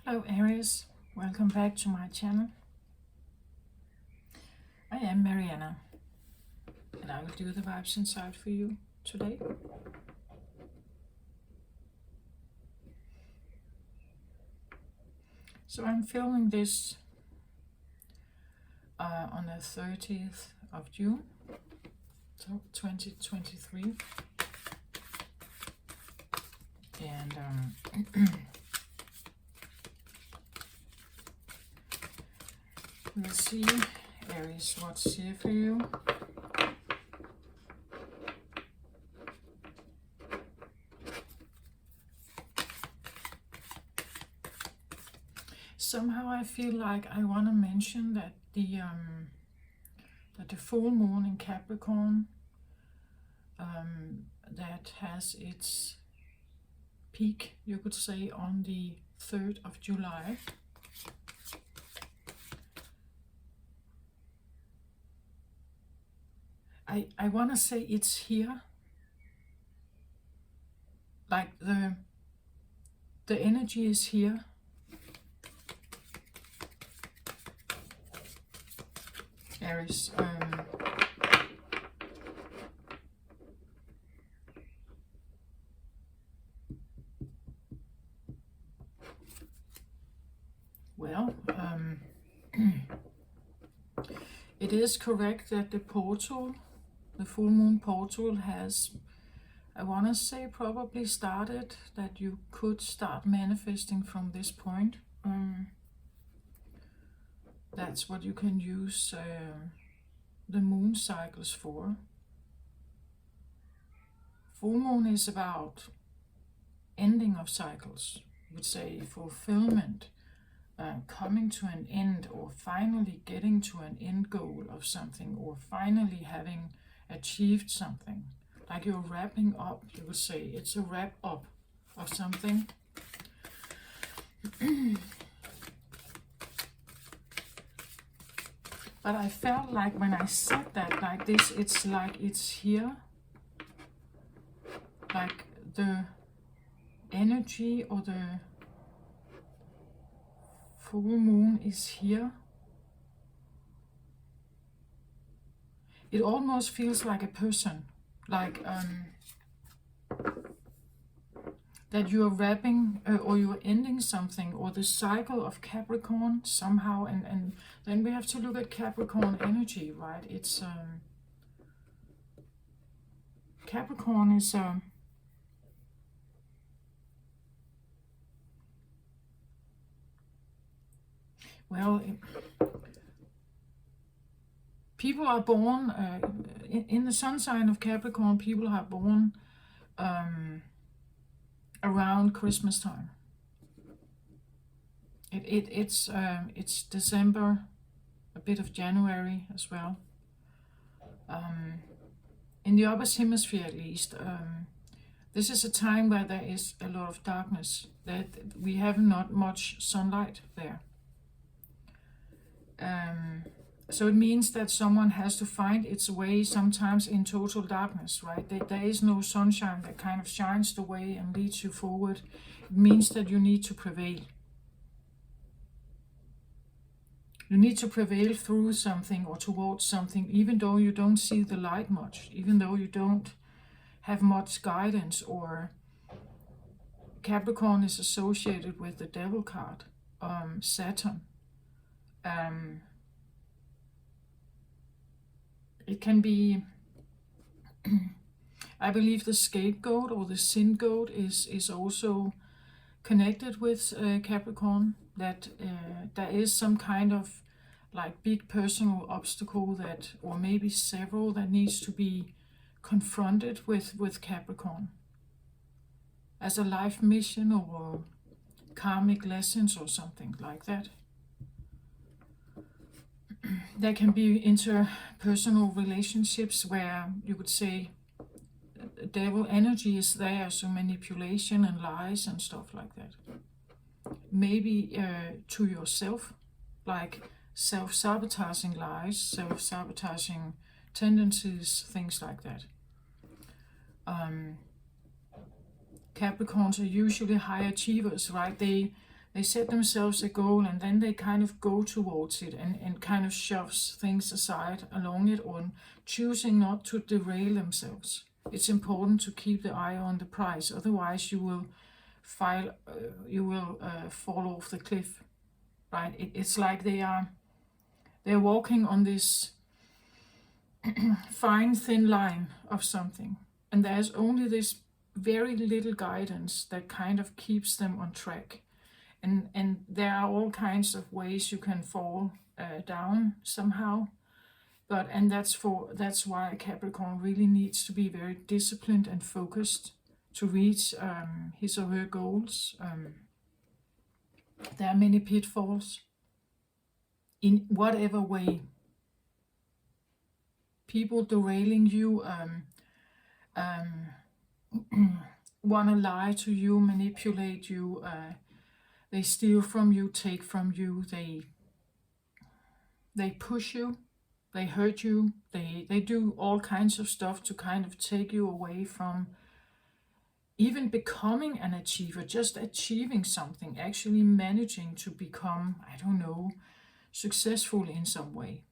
Hello Aries, welcome back to my channel. I am Mariana and I will do the vibes inside for you today. So I'm filming this on the 30th of June, so 2023. And we'll see, Aries, what's here for you. Somehow I feel like I want to mention that the full moon in Capricorn that has its peak, you could say, on the 3rd of July. I want to say it's here, like the energy is here. Aries, well, it is correct that the portal, the full moon portal, has, I want to say, probably started, that you could start manifesting from this point. That's what you can use the moon cycles for. Full moon is about ending of cycles, you would say fulfillment, coming to an end, or finally getting to an end goal of something, or finally having achieved something. Like you're wrapping up, you would say it's a wrap up of something. But I felt like when I said that like this, it's like it's here. Like the energy or the full moon is here. It almost feels like a person, like that you are wrapping or you are ending something, or the cycle of Capricorn somehow. And then we have to look at Capricorn energy, right? It's Capricorn is well, people are born in the sun sign of Capricorn. People are born around Christmas time. It's December, a bit of January as well. In the upper hemisphere, at least, this is a time where there is a lot of darkness. That we have not much sunlight there. So it means that someone has to find its way sometimes in total darkness, right? There is no sunshine that kind of shines the way and leads you forward. It means that you need to prevail. You need to prevail through something or towards something, even though you don't see the light much, even though you don't have much guidance. Or Capricorn is associated with the Devil card, Saturn. It can be, I believe the scapegoat or the sin goat is also connected with Capricorn, that there is some kind of like big personal obstacle that, or maybe several, that needs to be confronted with Capricorn as a life mission or karmic lessons or something like that. There can be interpersonal relationships where you would say devil energy is there, so manipulation and lies and stuff like that. Maybe to yourself, like self-sabotaging lies, self-sabotaging tendencies, things like that. Capricorns are usually high achievers, right? They They set themselves a goal and then they kind of go towards it and kind of shoves things aside along it, or choosing not to derail themselves. It's important to keep the eye on the prize, otherwise you will fall off the cliff, right? It's like they're walking on this fine thin line of something, and there's only this very little guidance that kind of keeps them on track. And there are all kinds of ways you can fall down somehow, and that's why a Capricorn really needs to be very disciplined and focused to reach his or her goals. There are many pitfalls in whatever way. People derailing you, want to lie to you, manipulate you, they steal from you, take from you, they push you, they hurt you, they do all kinds of stuff to kind of take you away from even becoming an achiever, just achieving something, actually managing to become, I don't know, successful in some way.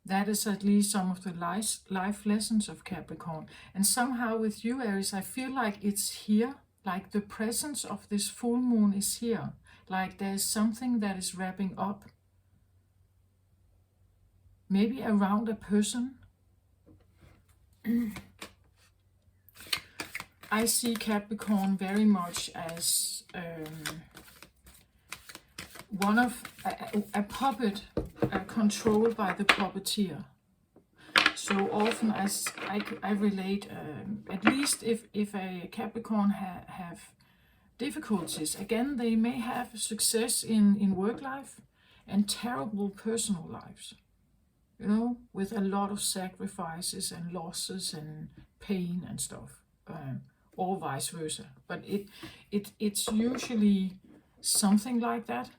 That is at least some of the life lessons of Capricorn. And somehow with you, Aries, I feel like it's here, like the presence of this full moon is here. Like there's something that is wrapping up. Maybe around a person. I see Capricorn very much as one of a puppet controlled by the puppeteer. So often as I relate, at least if a Capricorn have difficulties, again, they may have success in work life and terrible personal lives, you know, with a lot of sacrifices and losses and pain and stuff, or vice versa. But it's usually something like that.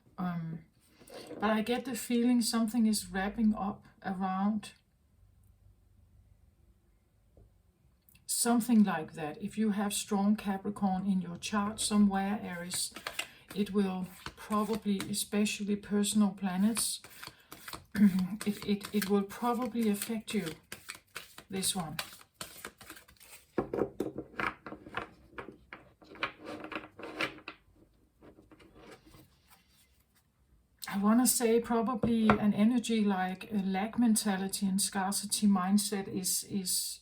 But I get the feeling something is wrapping up around something like that. If you have strong Capricorn in your chart somewhere, Aries, it will probably, especially personal planets, it will probably affect you, this one. I want to say probably an energy like a lack mentality and scarcity mindset is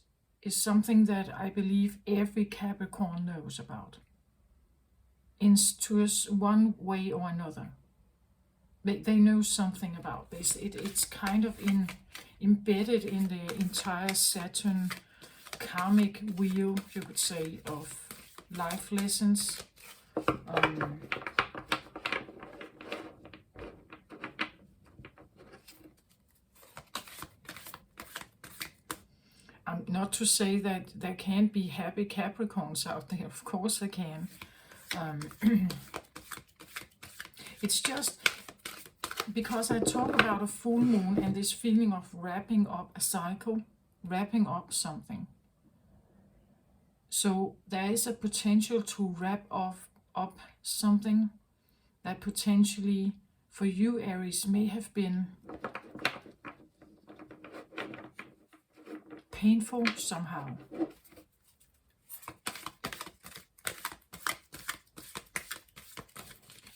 something that I believe every Capricorn knows about, to us one way or another. They know something about this. It's kind of embedded in the entire Saturn karmic wheel, you could say, of life lessons. Not to say that there can't be happy Capricorns out there, of course there can. It's just because I talk about a full moon and this feeling of wrapping up a cycle, wrapping up something. So there is a potential to wrap up something that potentially for you, Aries, may have been painful somehow.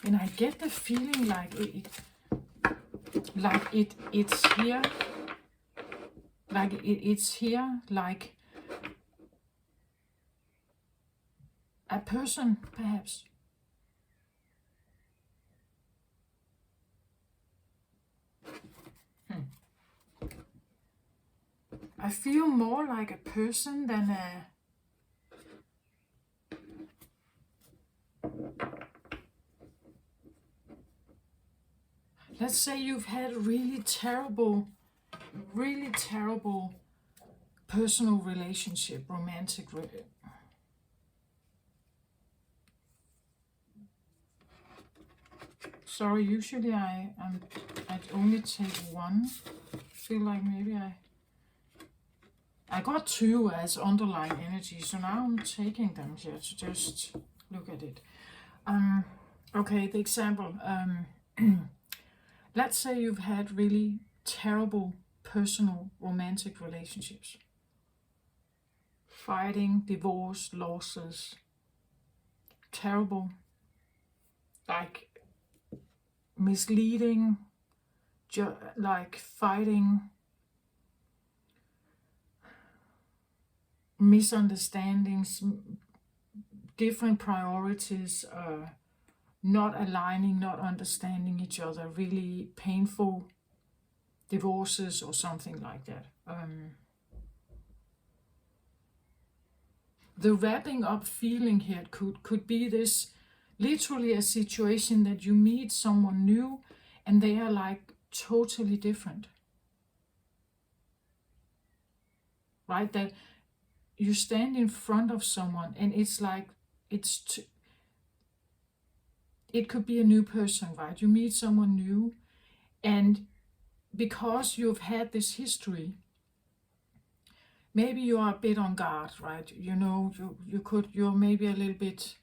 And I get the feeling like it's here, it's here, like a person, perhaps. I feel more like a person than a... Let's say you've had really terrible personal relationship, romantic Sorry, usually I'd only take one. I feel like maybe I got 2 as underlying energy, so now I'm taking them here to just look at it. Okay, the example. Let's say you've had really terrible personal romantic relationships. Fighting, divorce, losses. Terrible. Like misleading, like fighting, misunderstandings, different priorities, not aligning, not understanding each other, really painful divorces or something like that. The wrapping up feeling here could be this literally a situation that you meet someone new and they are like totally different. Right? That you stand in front of someone and it's like, it could be a new person, right? You meet someone new, and because you've had this history, maybe you are a bit on guard, right? You know, you're maybe a little bit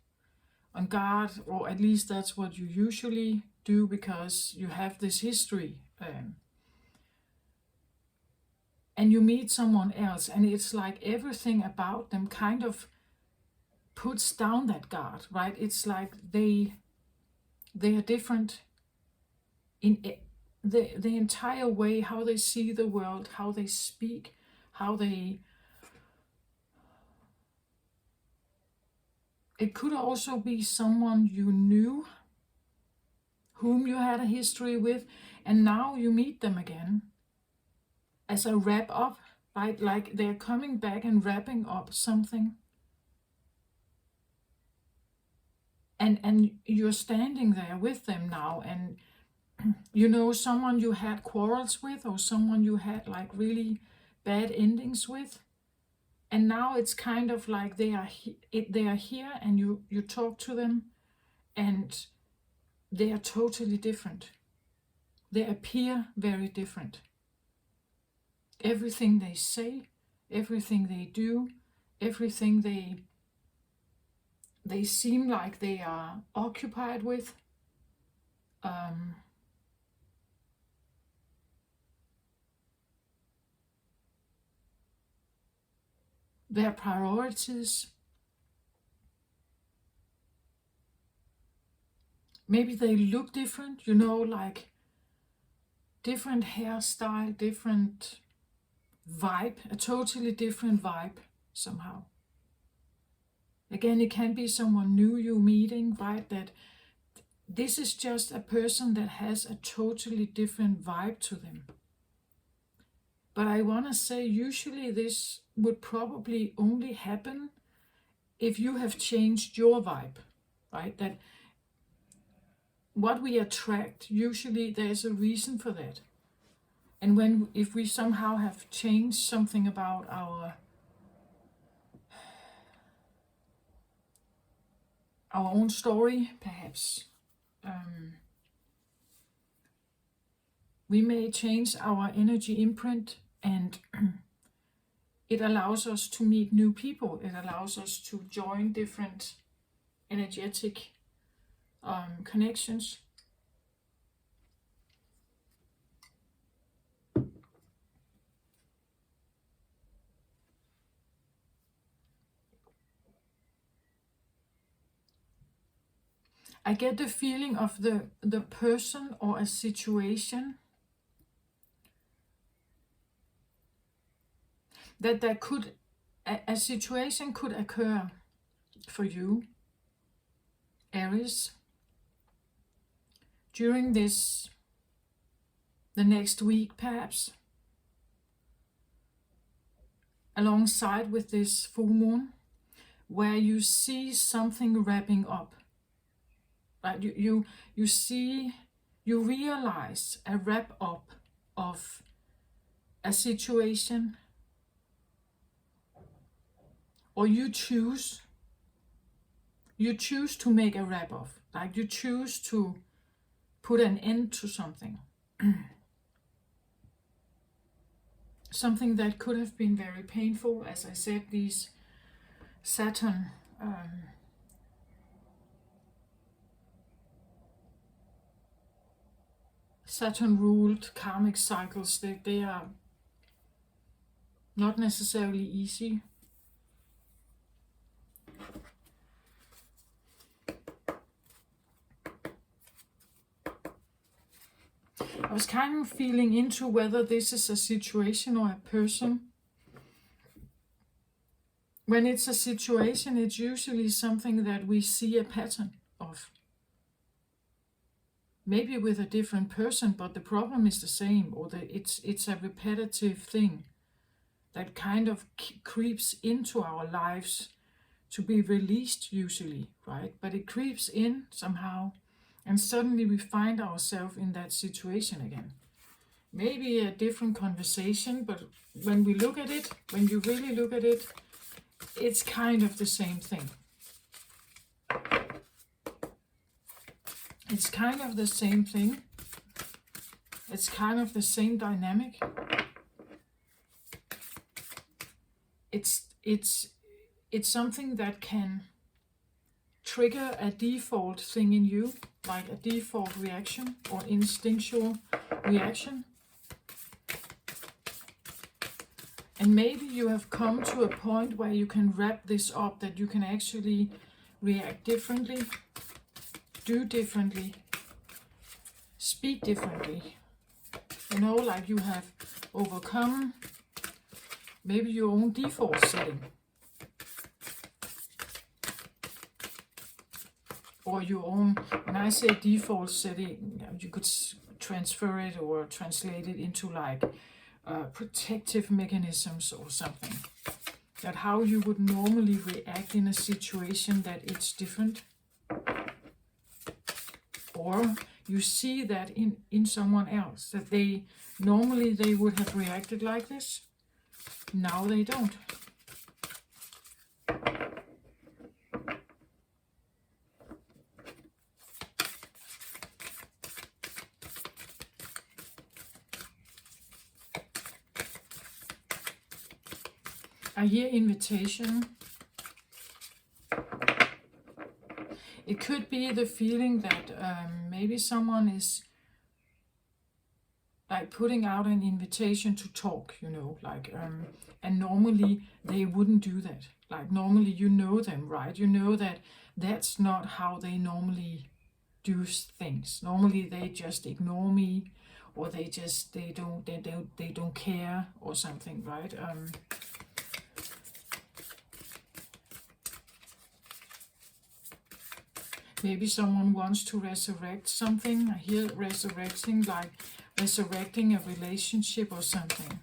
on guard, or at least that's what you usually do because you have this history. And you meet someone else, and it's like everything about them kind of puts down that guard, right? It's like they are different in the entire way, how they see the world, how they speak, how they... It could also be someone you knew, whom you had a history with, and now you meet them again as a wrap up, right? Like they're coming back and wrapping up something. And you're standing there with them now, and you know, someone you had quarrels with, or someone you had like really bad endings with, and now it's kind of like they are here, and you talk to them, and they are totally different. They appear very different. Everything they say, everything they do, everything they seem like they are occupied with. Their priorities. Maybe they look different, you know, like different hairstyle, different vibe, a totally different vibe somehow. Again, it can be someone new you're meeting, right? That this is just a person that has a totally different vibe to them. But I want to say, usually this would probably only happen if you have changed your vibe, right? That what we attract, usually there's a reason for that. And if we somehow have changed something about our own story, perhaps, we may change our energy imprint, and it allows us to meet new people. It allows us to join different energetic connections. I get the feeling of the person or a situation that there could, a situation could occur for you, Aries, during the next week perhaps, alongside with this full moon, where you see something wrapping up. Right? You realize a wrap up of a situation, or you choose to make a wrap up, like you choose to put an end to something. something that could have been very painful. As I said, these Saturn Saturn-ruled karmic cycles, they are not necessarily easy. I was kind of feeling into whether this is a situation or a person. When it's a situation, it's usually something that we see a pattern of. Maybe with a different person, but the problem is the same, or it's a repetitive thing that kind of creeps into our lives to be released usually, right? But it creeps in somehow, and suddenly we find ourselves in that situation again. Maybe a different conversation, but when we look at it, when you really look at it, it's kind of the same thing. It's kind of the same thing. It's kind of the same dynamic. It's something that can trigger a default thing in you, like a default reaction or instinctual reaction. And maybe you have come to a point where you can wrap this up, that you can actually react differently, do differently, speak differently. You know, like you have overcome maybe your own default setting. Or your own, when I say default setting, you could transfer it or translate it into like protective mechanisms or something. That how you would normally react in a situation, that it's different. Or you see that in someone else, that they normally they would have reacted like this. Now they don't. I hear invitation. It could be the feeling that maybe someone is like putting out an invitation to talk, you know, like, and normally they wouldn't do that. Like normally you know them, right? You know that that's not how they normally do things. Normally they just ignore me, or they don't care or something, right? Maybe someone wants to resurrect something. I hear resurrecting, like resurrecting a relationship or something.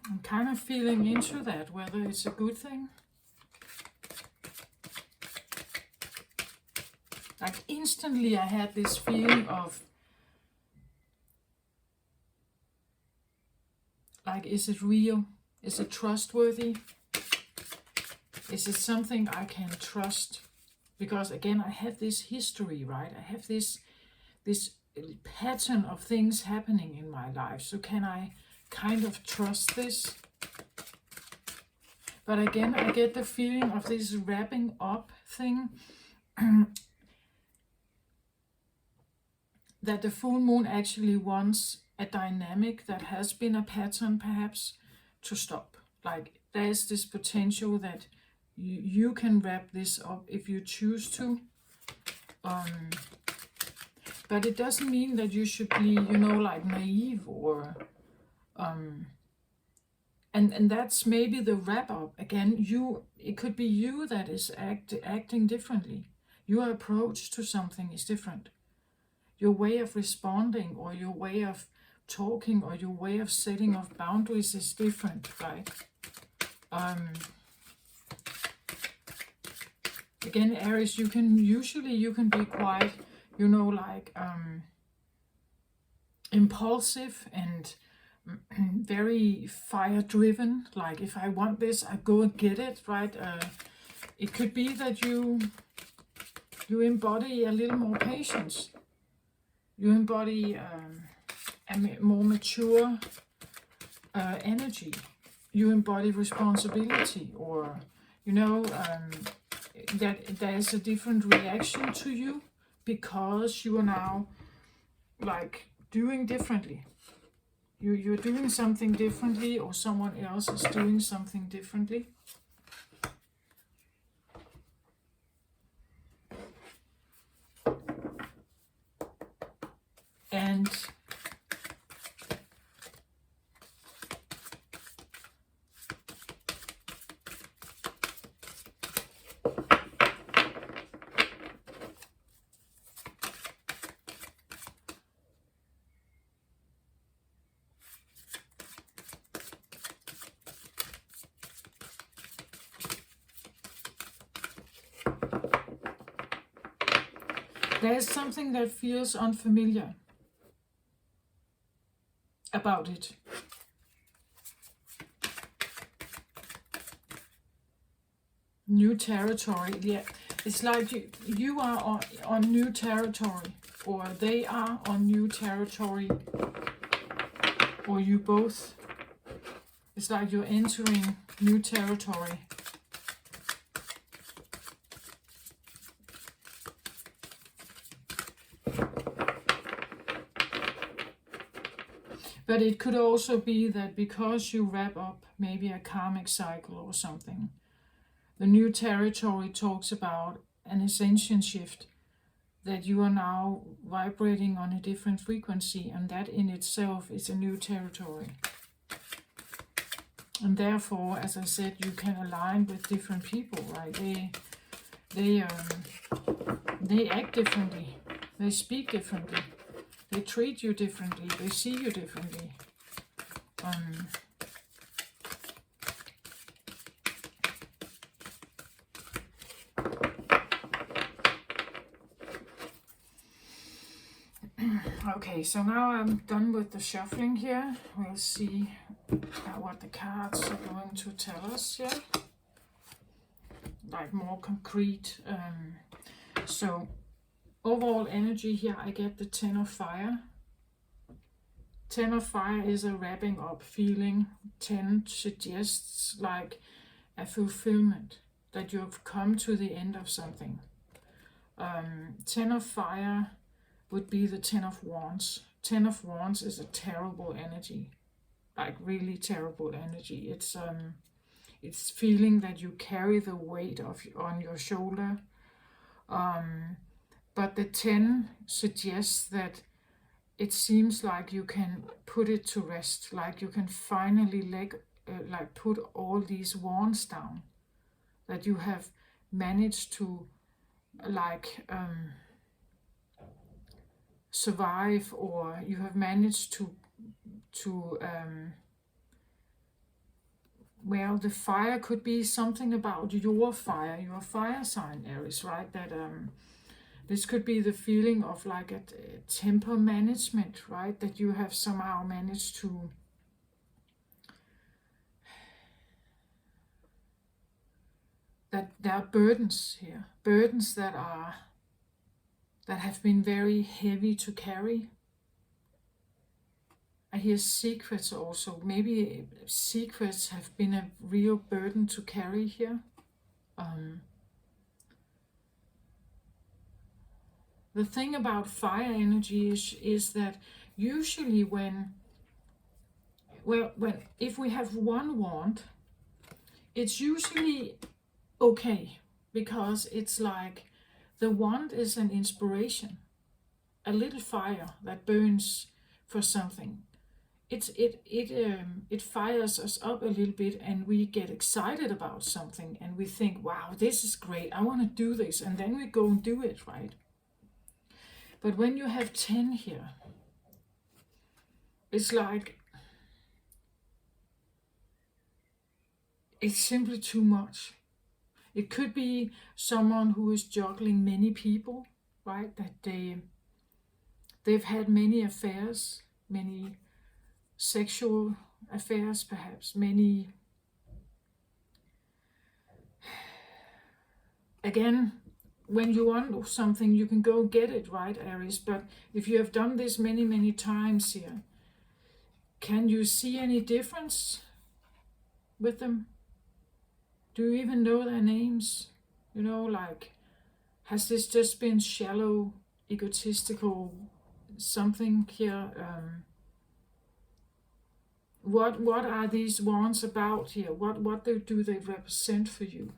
I'm kind of feeling into that, whether it's a good thing. Like instantly I had this feeling of, like, is it real? Is it trustworthy? Is it something I can trust? Because again, I have this history, right? I have this pattern of things happening in my life. So can I kind of trust this? But again, I get the feeling of this wrapping up thing. That the full moon actually wants a dynamic that has been a pattern perhaps to stop. Like there's this potential that you can wrap this up if you choose to. But it doesn't mean that you should be, you know, like naive or and that's maybe the wrap up. Again, it could be you that is acting differently. Your approach to something is different. Your way of responding, or your way of talking, or your way of setting of boundaries is different, right? Again, Aries, you can be quite, you know, like impulsive and very fire driven. Like, if I want this, I go and get it, right? It could be that you embody a little more patience. You embody a more mature energy. You embody responsibility, or you know, that there's a different reaction to you because you are now like doing differently. You're doing something differently, or someone else is doing something differently. And there's something that feels unfamiliar about it. New territory, yeah. It's like you are on new territory, or they are on new territory, or you both. It's like you're entering new territory. But it could also be that because you wrap up maybe a karmic cycle or something, the new territory talks about an ascension shift, that you are now vibrating on a different frequency, and that in itself is a new territory. And therefore, as I said, you can align with different people, right? They act differently, they speak differently, they treat you differently, they see you differently. Okay, so now I'm done with the shuffling here. We'll see what the cards are going to tell us here. Like more concrete. So overall energy here, I get the 10 of fire. 10 of fire is a wrapping up feeling. 10 suggests like a fulfillment, that you've come to the end of something. 10 of fire would be the 10 of wands. 10 of wands is a terrible energy, like really terrible energy. It's feeling that you carry the weight on your shoulder. But the 10 suggests that it seems like you can put it to rest, like you can finally put all these wands down, that you have managed to survive, or you have managed to well, the fire could be something about your fire sign, Aries, right? That this could be the feeling of like a temper management, right? That you have somehow managed to that there are burdens here, burdens that have been very heavy to carry. I hear secrets also. Maybe secrets have been a real burden to carry here. The thing about fire energy is that usually if we have one wand, it's usually okay, because it's like the wand is an inspiration, a little fire that burns for something. It fires us up a little bit, and we get excited about something, and we think, wow, this is great, I want to do this, and then we go and do it, right? But when you have 10 here, it's like it's simply too much. It could be someone who is juggling many people, right? That they've had many affairs, many sexual affairs, perhaps many. Again, when you want something, you can go get it, right, Aries? But if you have done this many, many times here, can you see any difference with them? Do you even know their names? Like, has this just been shallow, egotistical something here? What are these wands about here? What do they represent for you?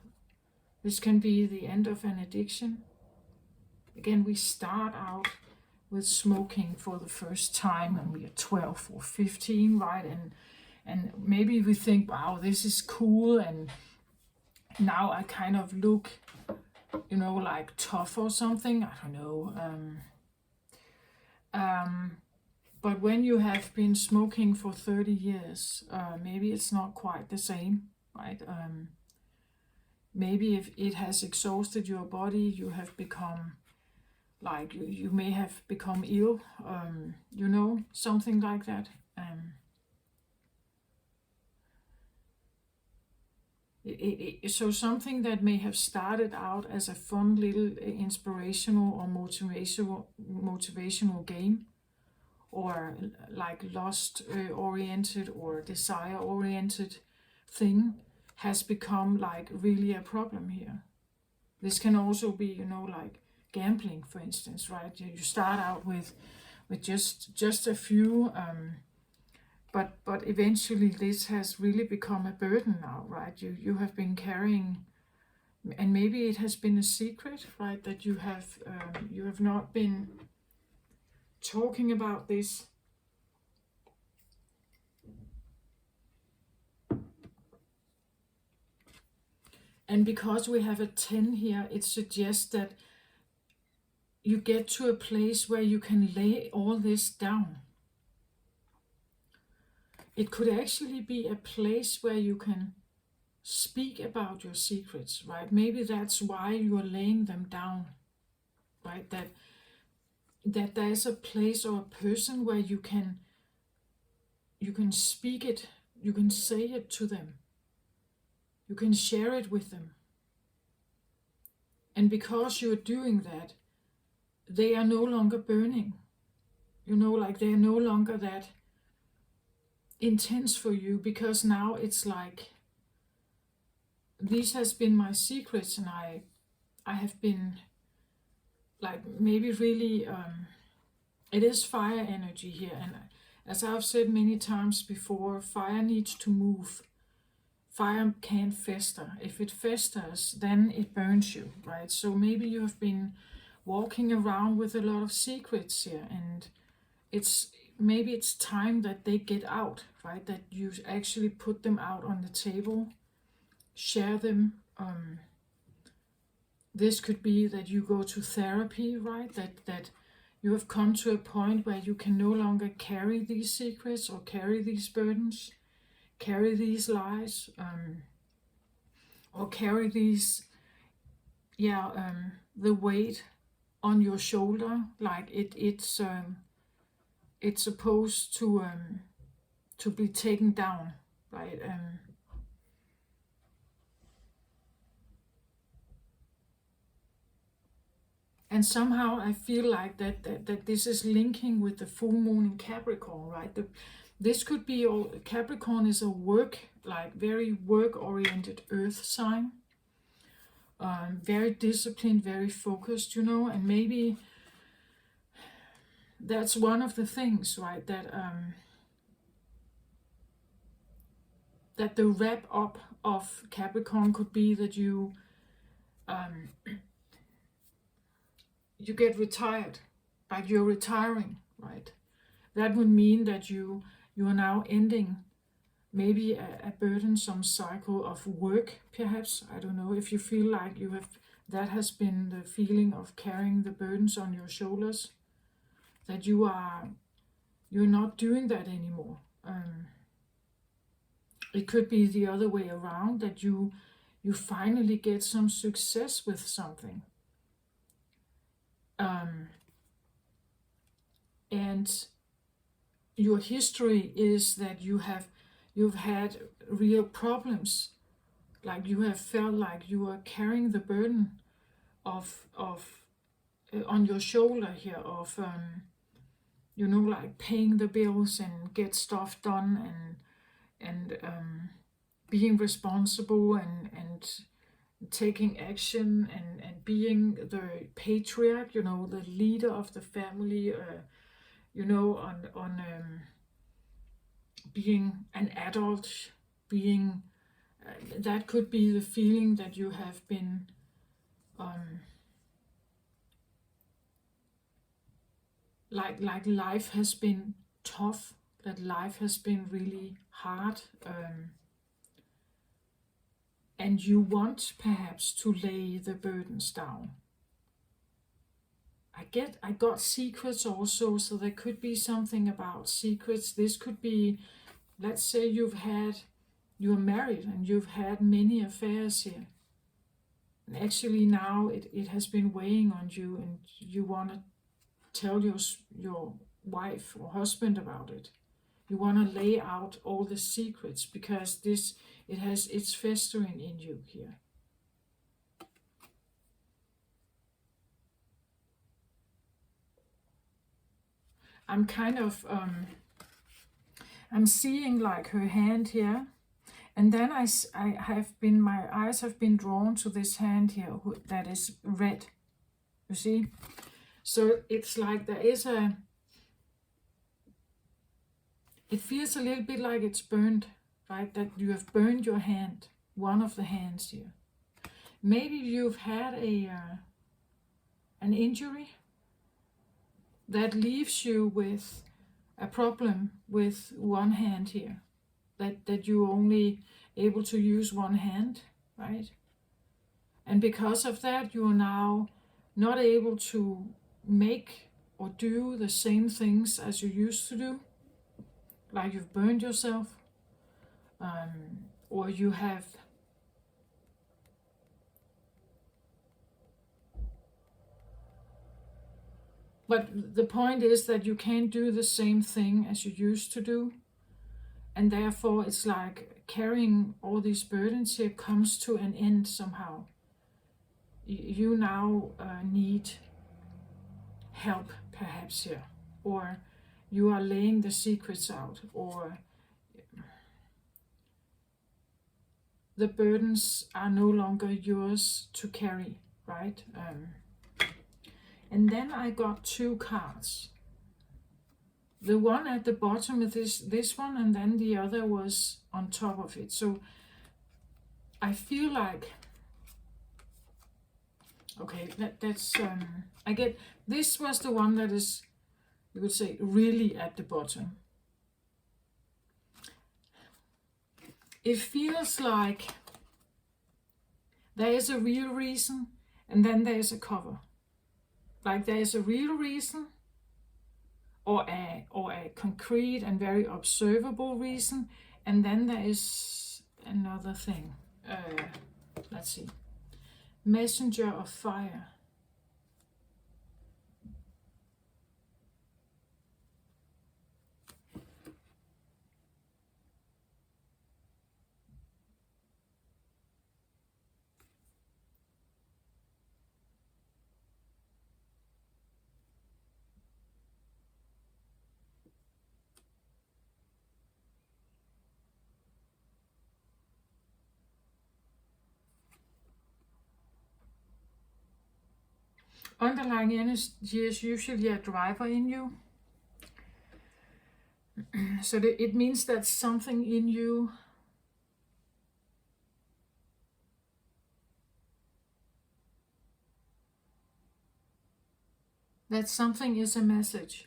This can be the end of an addiction. Again, we start out with smoking for the first time when we are 12 or 15, right? And maybe we think, wow, this is cool, and now I kind of look, like tough or something. I don't know. But when you have been smoking for 30 years, maybe it's not quite the same, right? Maybe if it has exhausted your body, you have become like you may have become ill, something like that. So something that may have started out as a fun little inspirational or motivational game, or like lust oriented or desire oriented thing, has become like really a problem here. This can also be, like gambling, for instance, right? You start out with just a few, but eventually this has really become a burden now, right? You have been carrying, and maybe it has been a secret, right? That you have not been talking about this. And because we have a 10 here, it suggests that you get to a place where you can lay all this down. It could actually be a place where you can speak about your secrets, right? Maybe that's why you are laying them down, right? That there's a place or a person where you can speak it, you can say it to them, you can share it with them. And because you're doing that, they are no longer burning. Like they are no longer that intense for you, because now it's like, these has been my secrets, and I have been like maybe really, it is fire energy here. And as I've said many times before, fire needs to move. Fire can't fester. If it festers, then it burns you, right? So maybe you have been walking around with a lot of secrets here, and maybe it's time that they get out, right? That you actually put them out on the table, share them. This could be that you go to therapy, right? That you have come to a point where you can no longer carry these secrets or carry these burdens, carry these lies, or carry these, the weight on your shoulder, like it's supposed to be taken down, right? And somehow I feel like that this is linking with the full moon in Capricorn, right? This could be, Capricorn is a very work-oriented earth sign, very disciplined, very focused, and maybe that's one of the things, right? That the wrap up of Capricorn could be that you get retired, like you're retiring, right? That would mean that you are now ending maybe a burdensome cycle of work, perhaps. I don't know if you feel like that has been the feeling of carrying the burdens on your shoulders, that you're not doing that anymore. It could be the other way around, that you you finally get some success with something. And your history is that you've had real problems, like you have felt like you are carrying the burden of on your shoulder here of like paying the bills and get stuff done, and being responsible, and taking action, and being the patriarch, the leader of the family, on being an adult, being that could be the feeling that you have been like life has been tough, that life has been really hard, and you want perhaps to lay the burdens down. I got secrets also, so there could be something about secrets. This could be, let's say you're married and you've had many affairs here. And actually now it has been weighing on you, and you want to tell your wife or husband about it. You want to lay out all the secrets because it's festering in you here. I'm kind of I'm seeing like her hand here, and then my eyes have been drawn to this hand here that is red. You see, so it's like it feels a little bit like it's burned, right? That you have burned your hand, one of the hands here. Maybe you've had an injury that leaves you with a problem with one hand here, that you're only able to use one hand, right? And because of that, you are now not able to make or do the same things as you used to do, like you've burned yourself, or you have but the point is that you can't do the same thing as you used to do, and therefore it's like carrying all these burdens here comes to an end somehow. You now need help perhaps here, or you are laying the secrets out, or the burdens are no longer yours to carry, right? And then I got two cards. The one at the bottom is this one, and then the other was on top of it. So I feel like, okay, that's I get this was the one that is, you would say, really at the bottom. It feels like there is a real reason, and then there is a cover. Like there is a real reason, or a concrete and very observable reason, and then there is another thing. Let's see. Messenger of fire. Underlying energy is usually a driver in you. So it means that something in you that something is a message.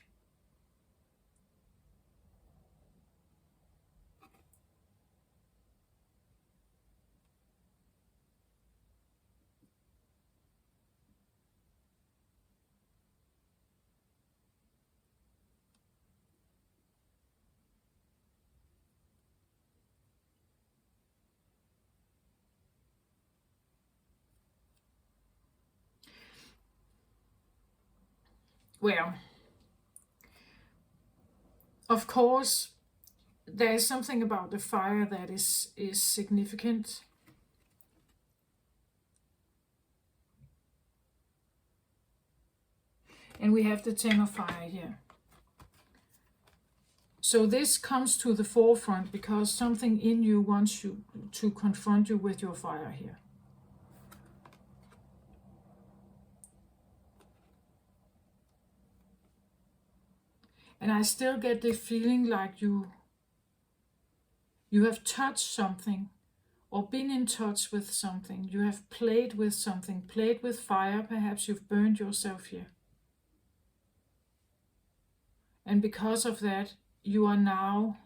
Well, of course, there is something about the fire that is significant. And we have the Ten of Fire here. So this comes to the forefront because something in you wants you to confront you with your fire here. And I still get the feeling like you have touched something or been in touch with something. You have played with something, played with fire. Perhaps you've burned yourself here. And because of that, you are now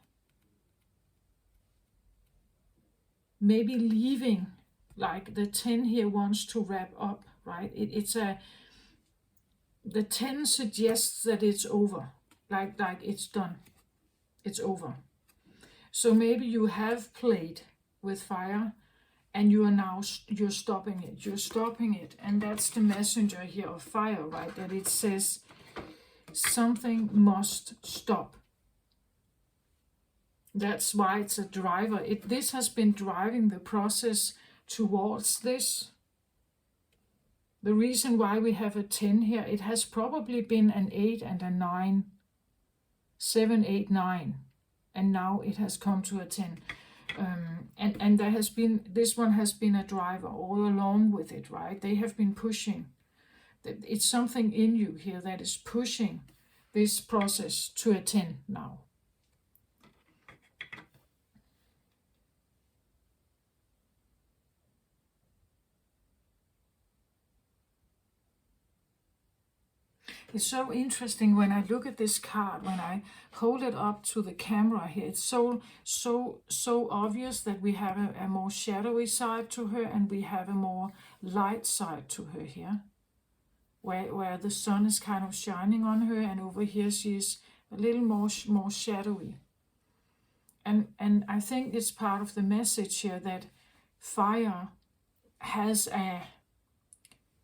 maybe leaving, like the 10 here wants to wrap up, right? The 10 suggests that it's over, like it's done, it's over. So maybe you have played with fire and you are now, you're stopping it. And that's the messenger here of fire, right? That it says something must stop. That's why it's a driver. This has been driving the process towards this. The reason why we have a 10 here, it has probably been an 8 and a 9, 7, 8, 9, and now it has come to a 10. And there has been, this one has been a driver all along with it, right? They have been pushing. It's something in you here that is pushing this process to a 10 now. It's so interesting when I look at this card, when I hold it up to the camera here. It's so obvious that we have a more shadowy side to her and we have a more light side to her here, where the sun is kind of shining on her, and over here she's a little more shadowy. And I think it's part of the message here that fire has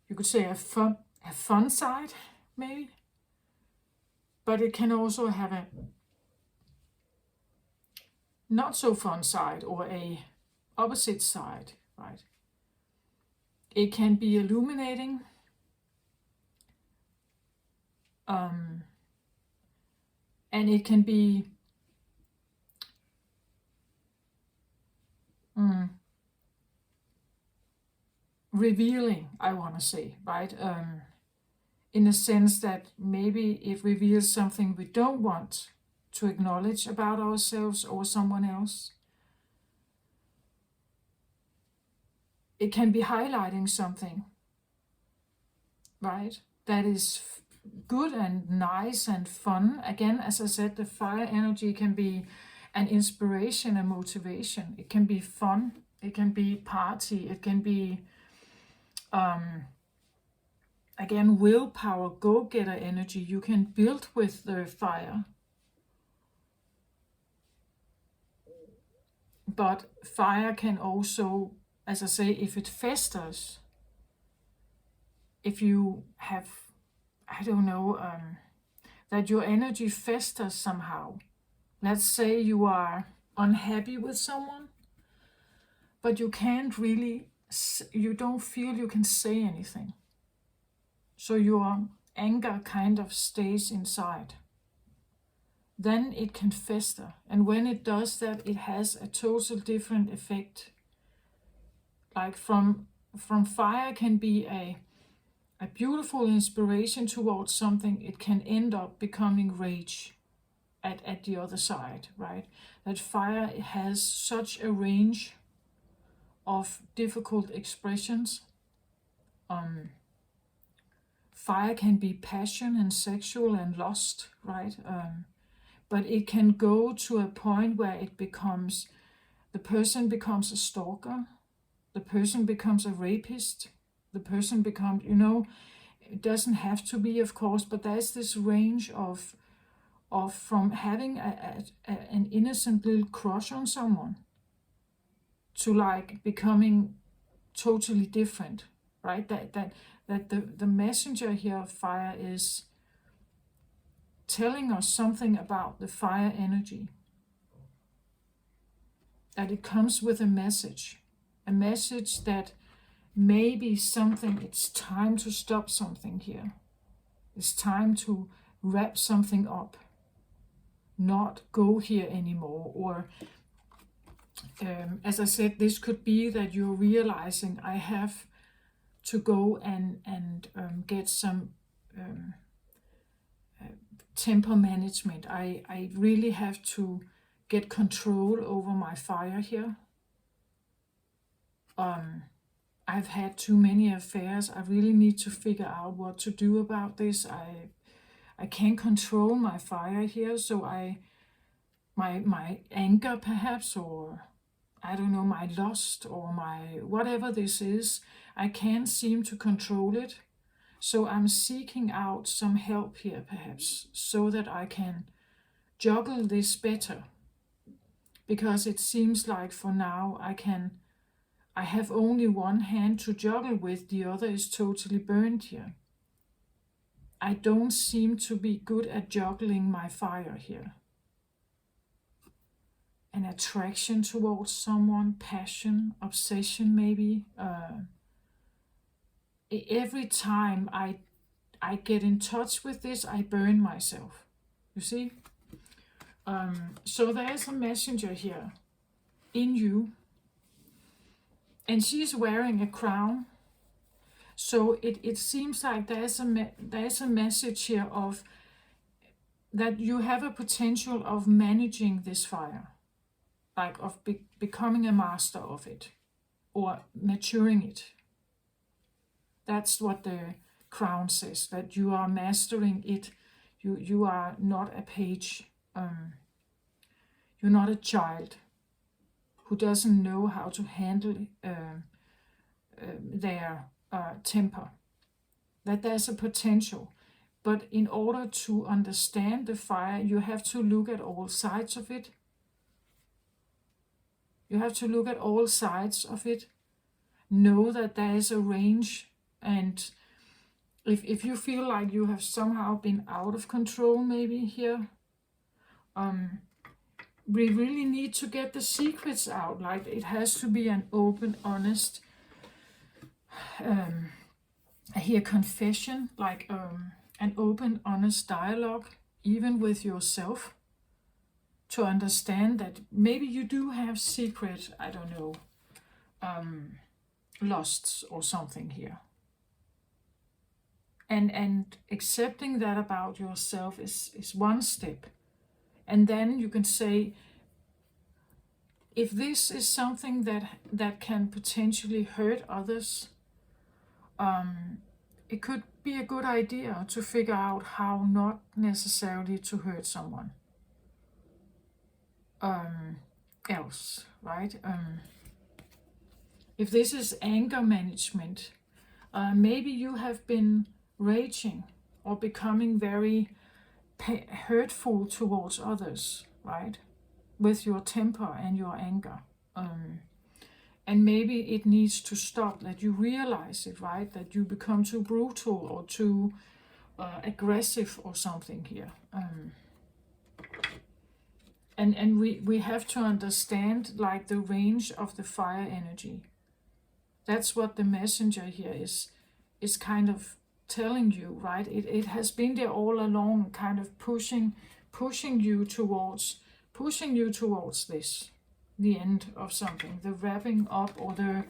you could say a fun side, maybe, but it can also have a not so fun side or a opposite side, right? It can be illuminating, and it can be revealing, I want to say, right? In a sense that maybe it reveals something we don't want to acknowledge about ourselves or someone else. It can be highlighting something, right? That is good and nice and fun. Again, as I said, the fire energy can be an inspiration and motivation. It can be fun. It can be party. It can be again, willpower, go-getter energy. You can build with the fire. But fire can also, as I say, if it festers, if you have, I don't know, that your energy festers somehow. Let's say you are unhappy with someone, but you can't really, you don't feel you can say anything. So your anger kind of stays inside. Then it can fester. And when it does that, it has a total different effect. Like from fire can be a beautiful inspiration towards something. It can end up becoming rage at the other side, right? That fire has such a range of difficult expressions. Fire can be passion and sexual and lust, right? But it can go to a point where it becomes, the person becomes a stalker, the person becomes a rapist, the person becomes, it doesn't have to be, of course, but there's this range of from having an innocent little crush on someone to like becoming totally different, right? That the messenger here of fire is telling us something about the fire energy. That it comes with a message that maybe something, it's time to stop something here. It's time to wrap something up, not go here anymore. Or as I said, this could be that you're realizing I have to go and get some temper management. I really have to get control over my fire here. I've had too many affairs. I really need to figure out what to do about this. I can't control my fire here, so my anger perhaps, or I don't know, my lust, or my whatever this is, I can't seem to control it. So I'm seeking out some help here perhaps, so that I can juggle this better. Because it seems like for now I have only one hand to juggle with, the other is totally burned here. I don't seem to be good at juggling my fire here. An attraction towards someone, passion, obsession maybe. Every time I get in touch with this, I burn myself. You see? So there's a messenger here in you, and she's wearing a crown. So it seems like there's a message here of that you have a potential of managing this fire, like of becoming a master of it, or maturing it. That's what the crown says, that you are mastering it. You are not a page. You're not a child who doesn't know how to handle their temper. That there's a potential. But in order to understand the fire, you have to look at all sides of it. You have to look at all sides of it. Know that there is a range, and if you feel like you have somehow been out of control maybe here, we really need to get the secrets out. Like it has to be an open, honest, here confession, like an open, honest dialogue, even with yourself, to understand that maybe you do have secret, I don't know, lusts or something here. And accepting that about yourself is one step. And then you can say, if this is something that can potentially hurt others, it could be a good idea to figure out how not necessarily to hurt someone else, right? If this is anger management, maybe you have been raging or becoming very hurtful towards others, right? With your temper and your anger. And maybe it needs to stop, that you realize it, right? That you become too brutal or too aggressive or something here. And we have to understand like the range of the fire energy. That's what the messenger here is kind of telling you, right? It has been there all along, kind of pushing you towards this, the end of something, the wrapping up, or the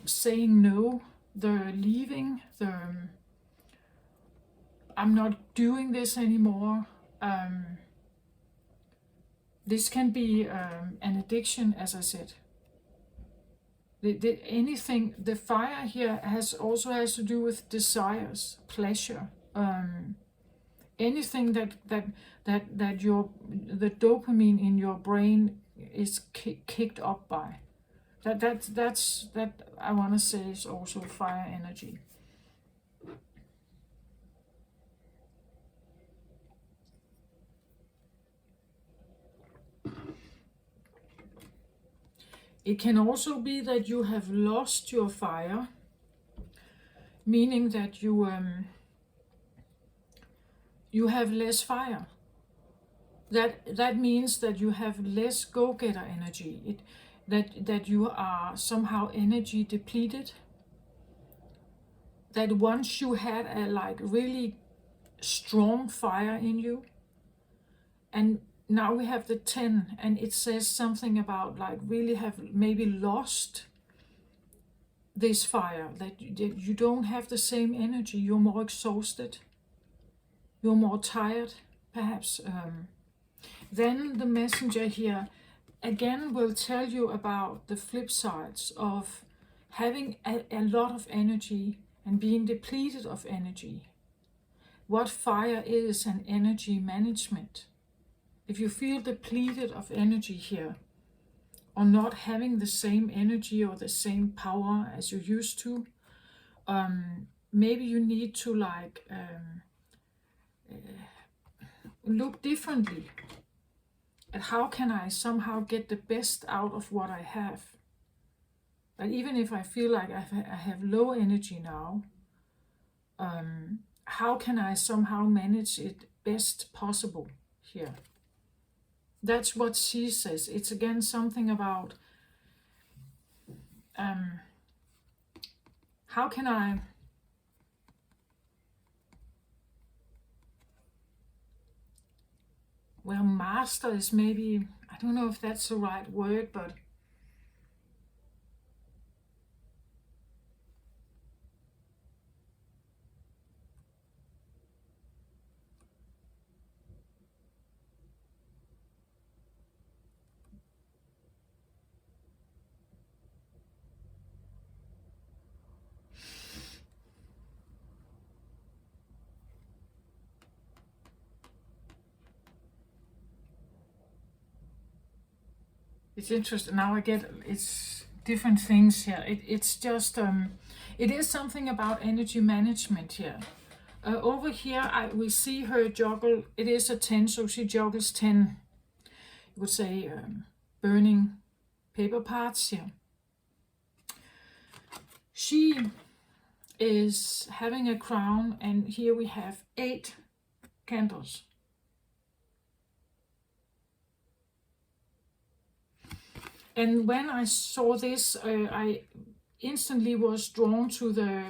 saying no, the leaving, the I'm not doing this anymore. This can be an addiction, as I said. Anything, the fire here also has to do with desires, pleasure, anything that the dopamine in your brain is kicked up by. That I want to say is also fire energy. It can also be that you have lost your fire, meaning that you you have less fire. That means that you have less go-getter energy. That you are somehow energy depleted. That once you had a like really strong fire in you, and now we have the 10, and it says something about like really have maybe lost this fire, that you don't have the same energy, you're more exhausted, you're more tired, perhaps. Then the messenger here again will tell you about the flip sides of having a lot of energy and being depleted of energy. What fire is and energy management. If you feel depleted of energy here, or not having the same energy or the same power as you used to, maybe you need to like look differently at how can I somehow get the best out of what I have. But even if I feel like I have low energy now, how can I somehow manage it best possible here? That's what she says. It's again something about how can I master is maybe, I don't know if that's the right word, but it's interesting. Now I get it's different things here. It's just it is something about energy management here. Over here we see her juggle. It is a 10, so she juggles 10, you would say, burning paper parts here. She is having a crown, and here we have 8 candles. And when I saw this, I instantly was drawn to the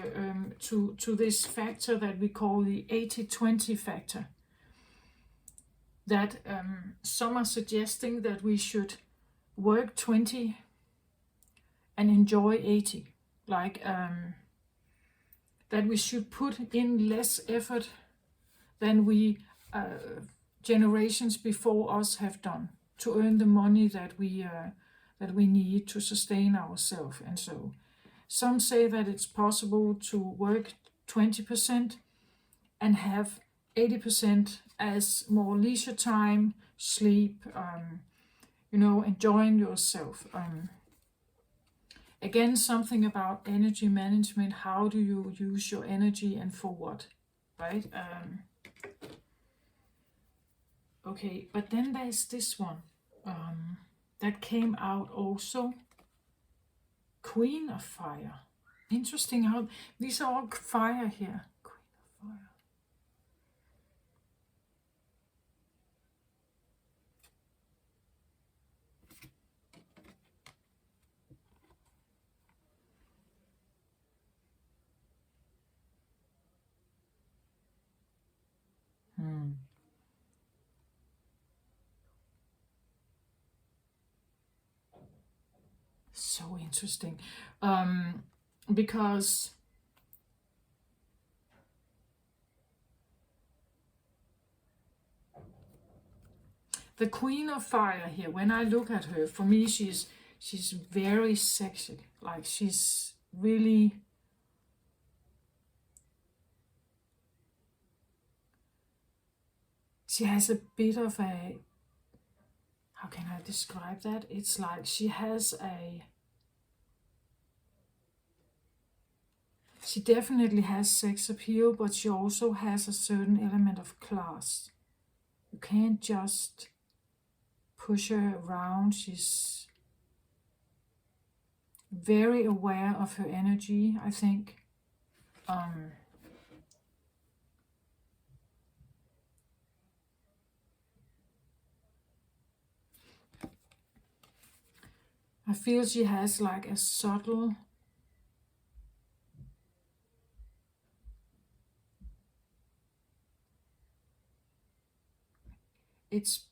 to this factor that we call the 80-20 factor. That some are suggesting that we should work 20 and enjoy 80. Like that we should put in less effort than we generations before us have done to earn the money that we need to sustain ourselves. And so some say that it's possible to work 20% and have 80% as more leisure time, sleep, enjoying yourself. Again, something about energy management. How do you use your energy and for what, right? Okay, but then there's this one that came out also. Queen of Fire. Interesting how these are all fire here. Queen of Fire. So interesting, because the Queen of Fire here, when I look at her, for me she's very sexy. Like she's really, she has a bit of a, how can I describe that? It's like she definitely has sex appeal, but she also has a certain element of class. You can't just push her around. She's very aware of her energy, I think. I feel she has like a subtle, it's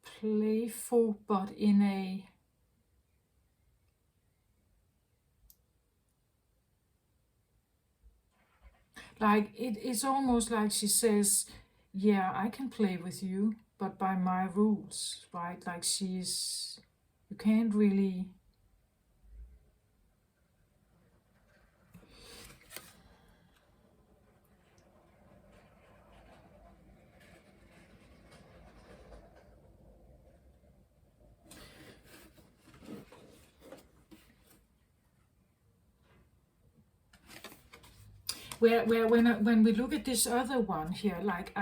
playful, but in a, like, it's almost like she says, yeah, I can play with you, but by my rules, right? Like you can't really, where when we look at this other one here, like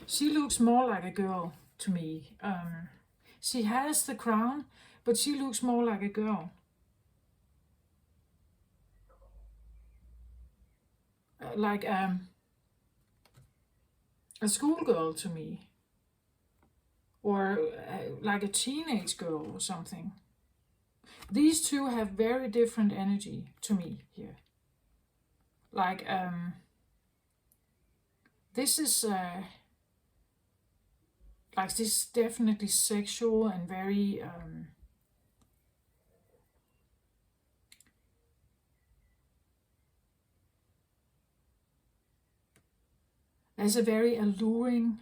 she looks more like a girl to me. She has the crown, but she looks more like a girl. Like a schoolgirl to me, or like a teenage girl or something. These two have very different energy to me here. Like this is like this is definitely sexual and very there's a very alluring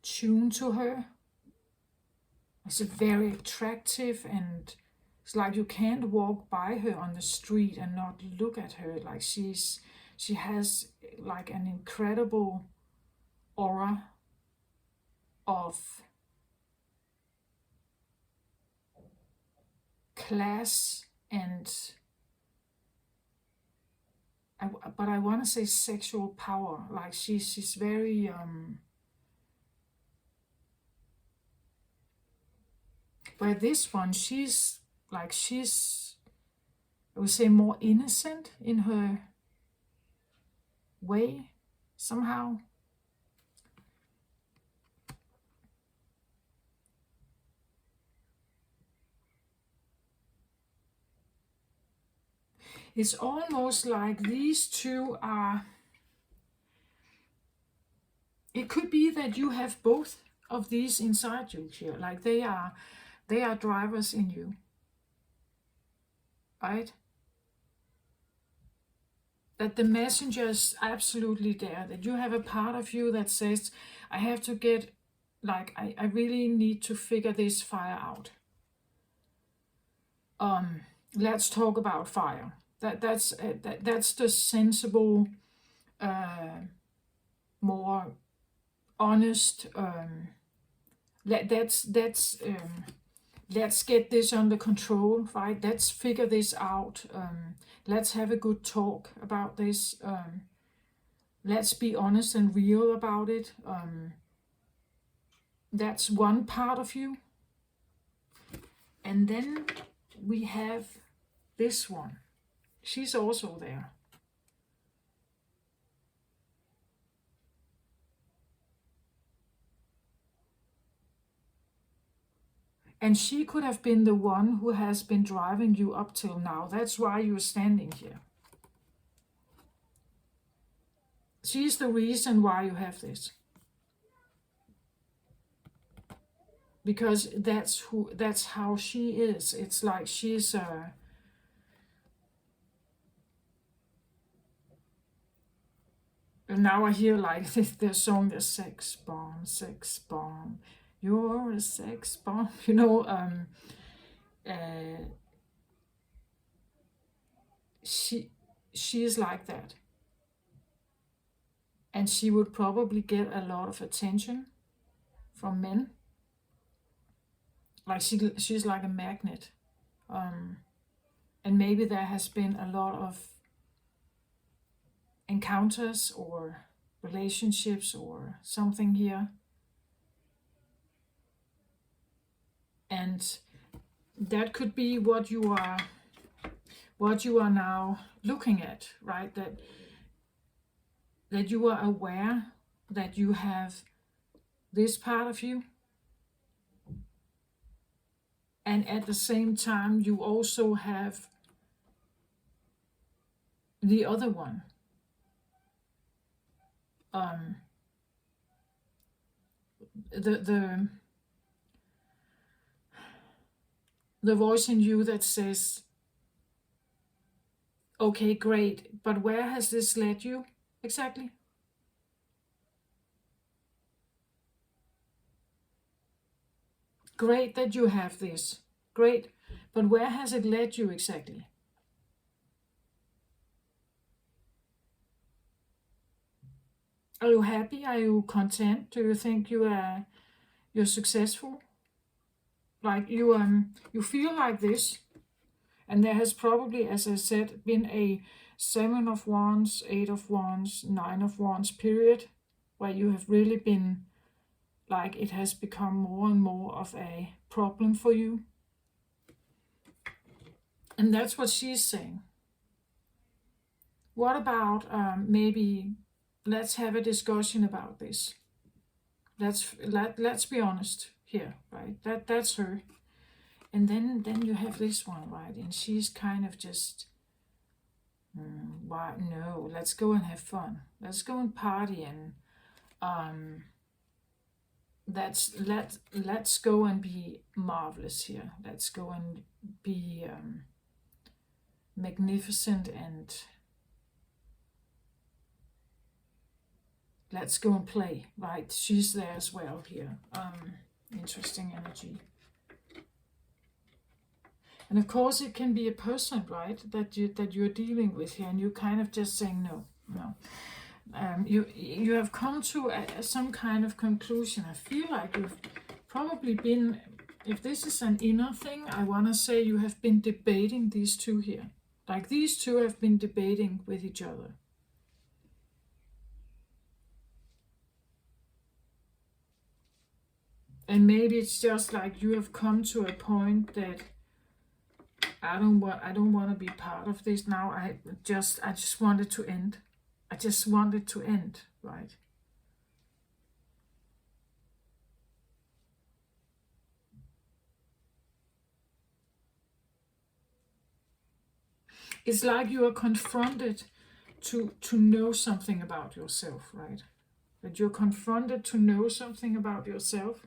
tune to her. It's very attractive, and it's like you can't walk by her on the street and not look at her. Like she has like an incredible aura of class and but I want to say sexual power. Like she's very where this one she's I would say more innocent in her way somehow. It's almost like these two are, it could be that you have both of these inside you here. Like they are drivers in you. Right? That the messenger is absolutely there, that you have a part of you that says, I have to get, like, I really need to figure this fire out. Let's talk about fire. That's the sensible, more honest. Let's get this under control, right? Let's figure this out. Let's have a good talk about this. Let's be honest and real about it. That's one part of you. And then we have this one. She's also there. And she could have been the one who has been driving you up till now. That's why you're standing here. She's the reason why you have this. Because that's how she is. It's like she's and now I hear like the song, the sex bomb, you're a sex bomb, you know. She is like that, and she would probably get a lot of attention from men. Like she's like a magnet, and maybe there has been a lot of encounters or relationships or something here, and that could be what you are now looking at, right? That you are aware that you have this part of you, and at the same time you also have the other one. The the voice in you that says, okay, great, but where has this led you exactly? Great that you have this. Great. But where has it led you exactly? Are you happy? Are you content? Do you think you're successful? Like you feel like this, and there has probably, as I said, been a 7 of Wands, 8 of Wands, 9 of Wands period where you have really been like it has become more and more of a problem for you. And that's what she's saying. What about maybe let's have a discussion about this. Let's be honest here, right? That's her. And then you have this one, right? And she's kind of just why no, let's go and have fun. Let's go and party and let's go and be marvelous here. Let's go and be magnificent, and let's go and play, right? She's there as well here. Interesting energy. And of course it can be a person, right, that you're dealing with here, and you're kind of just saying no. You have come to some kind of conclusion. I feel like you've probably been, if this is an inner thing, I want to say you have been debating these two here. Like these two have been debating with each other. And maybe it's just like you have come to a point that I don't want to be part of this now. I just want it to end. I just want it to end, right? It's like you are confronted to know something about yourself, right? That you're confronted to know something about yourself.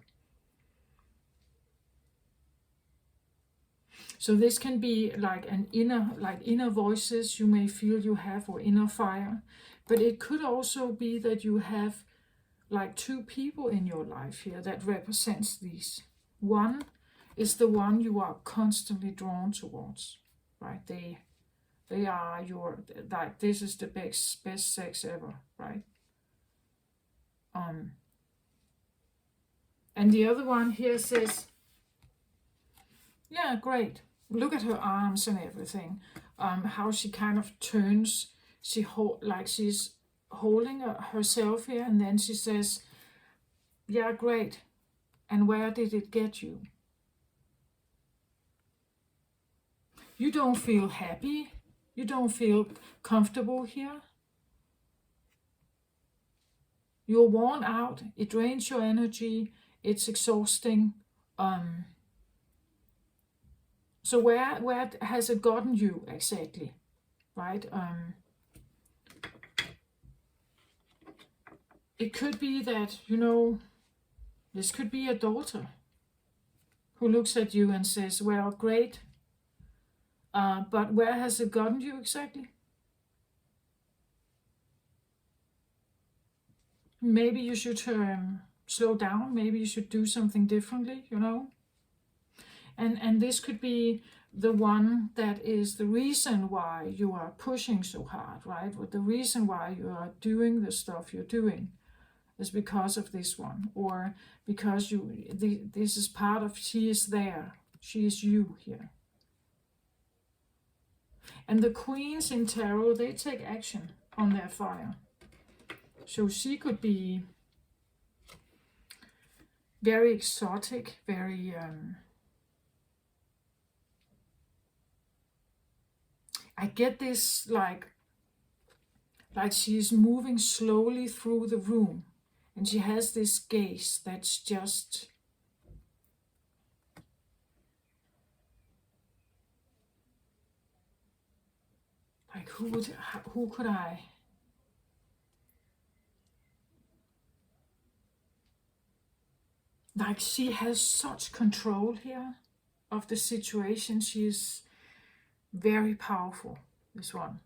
So this can be like inner voices you may feel you have, or inner fire. But it could also be that you have like two people in your life here that represents these. One is the one you are constantly drawn towards, right? They are your, like, this is the best sex ever, right? And the other one here says, yeah, great. Look at her arms and everything. How she kind of turns. Like she's holding herself here, and then she says, yeah, great. And where did it get you? You don't feel happy. You don't feel comfortable here. You're worn out. It drains your energy. It's exhausting. So where has it gotten you exactly, right? It could be that, this could be a daughter who looks at you and says, well, great, but where has it gotten you exactly? Maybe you should slow down. Maybe you should do something differently, And this could be the one that is the reason why you are pushing so hard, right? But the reason why you are doing the stuff you're doing is because of this one, or because this is part of, she is there, she is you here. And the queens in tarot, they take action on their fire. So she could be very exotic, very I get this like she's moving slowly through the room, and she has this gaze that's just Like who could I? Like she has such control here of the situation. She is very powerful, this one.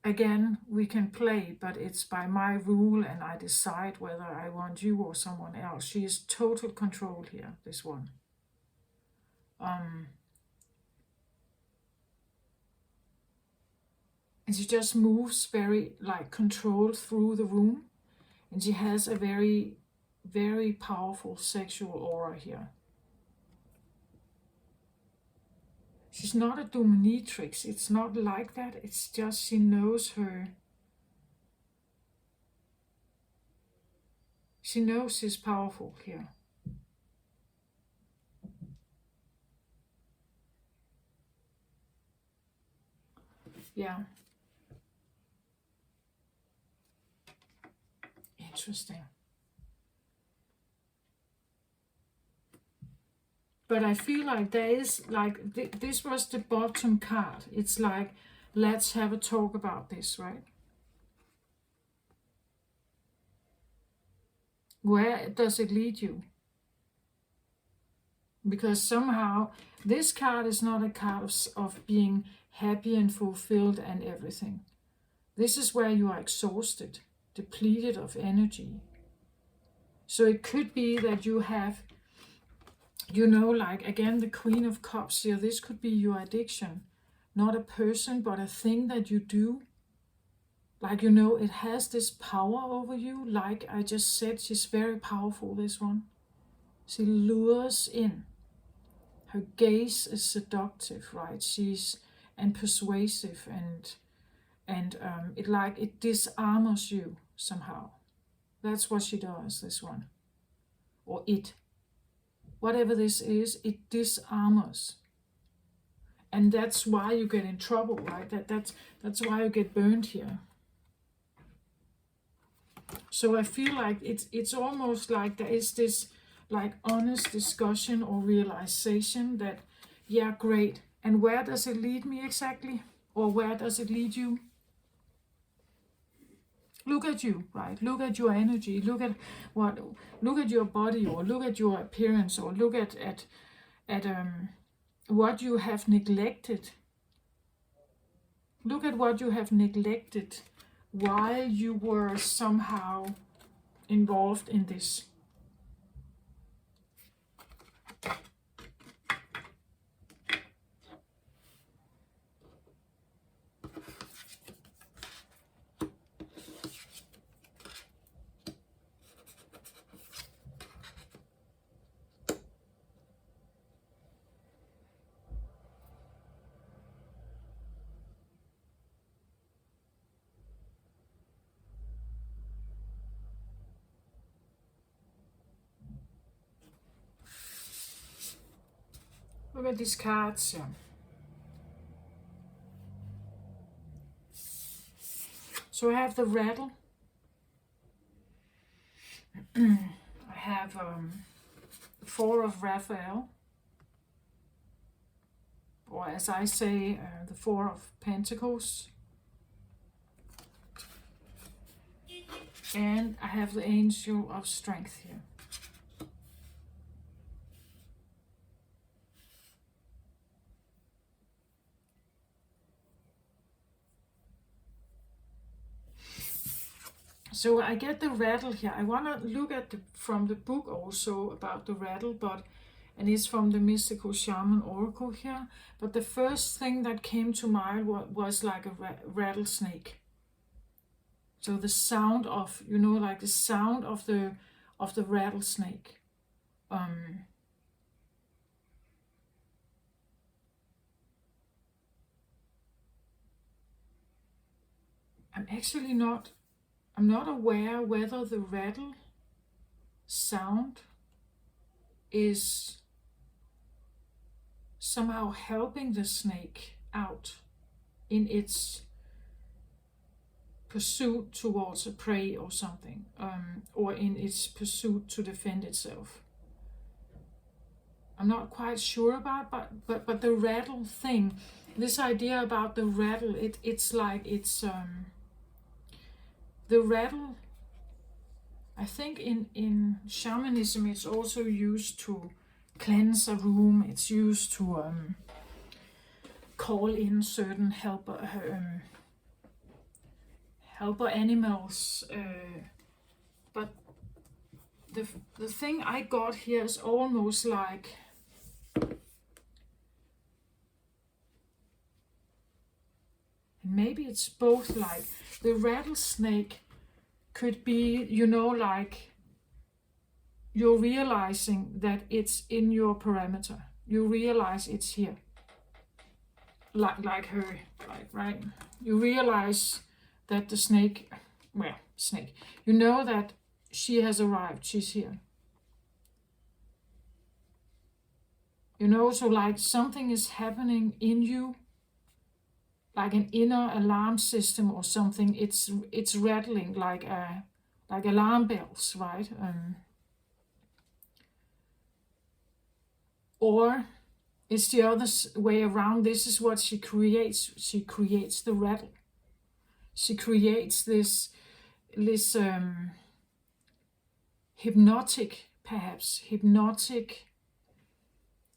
Again, we can play, but it's by my rule and I decide whether I want you or someone else. She is total control here, this one. And she just moves very like controlled through the room. And she has a very, very powerful sexual aura here. She's not a dominatrix. It's not like that. It's just she knows her. She knows she's powerful here. Yeah. Interesting. But I feel like there is, like, this was the bottom card. It's like, let's have a talk about this, right? Where does it lead you? Because somehow this card is not a card of being happy and fulfilled and everything. This is where you are exhausted, depleted of energy. So it could be that you have, you know, like again, the Queen of Cups here, this could be your addiction. Not a person, but a thing that you do. Like, you know, it has this power over you. Like I just said, she's very powerful, this one. She lures in. Her gaze is seductive, right? She's and persuasive, and it disarms you somehow. That's what she does, this one. Or it. Whatever this is, it disarms. And that's why you get in trouble, right? That's why you get burned here. So I feel like it's almost like there is this like honest discussion or realization that, yeah, great. And where does it lead me exactly? Or where does it lead you? Look at you, right? Look at your energy. Look at your body, or look at your appearance, or look at what you have neglected. Look at what you have neglected while you were somehow involved in this. Look at these cards. So I have the rattle. I have 4 of Raphael. Or as I say, the 4 of Pentacles. And I have the Angel of Strength here. So I get the rattle here. I want to look at from the book also about the rattle, and it's from the Mystical Shaman Oracle here. But the first thing that came to mind was like a rattlesnake. So the sound of, you know, like the sound of the rattlesnake. I'm actually not. I'm not aware whether the rattle sound is somehow helping the snake out in its pursuit towards a prey or something, or in its pursuit to defend itself. I'm not quite sure about, but the rattle thing, this idea about the rattle, it's like it's the rattle. I think in shamanism it's also used to cleanse a room. It's used to call in certain helper animals. But the thing I got here is almost like maybe it's both, like the rattlesnake could be, like you're realizing that it's in your parameter. You realize it's here. Like her, like, right? You realize that the snake, you know that she has arrived, she's here. So like something is happening in you, like an inner alarm system or something. It's rattling like alarm bells, right? Or it's the other way around. This is what she creates. She creates the rattle. She creates this hypnotic,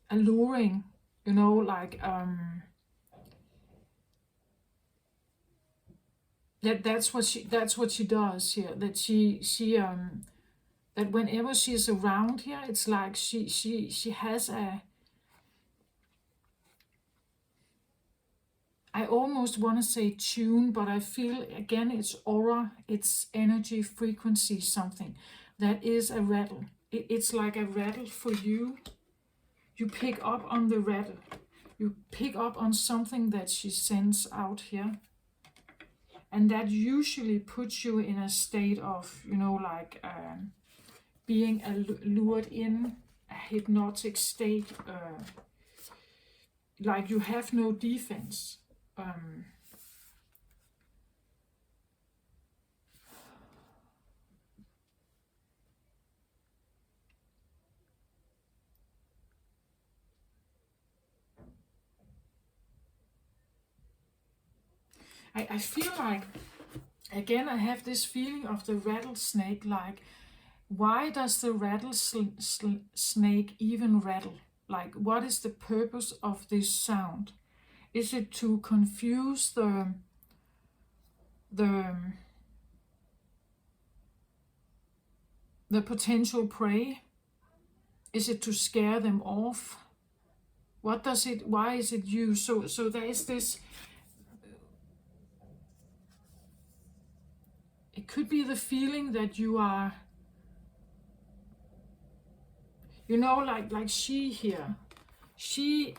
alluring, like that's what she does here. That she that whenever she's around here, it's like she has I almost want to say tune, but I feel again it's aura, it's energy, frequency, something that is a rattle. It's like a rattle for you. You pick up on the rattle. You pick up on something that she sends out here. And that usually puts you in a state of, like being lured in a hypnotic state, like you have no defense. I feel like, again, I have this feeling of the rattlesnake, like, why does the rattlesnake even rattle? Like, what is the purpose of this sound? Is it to confuse the potential prey? Is it to scare them off? Why is it used? So there is this, it could be the feeling that you are, like she here, she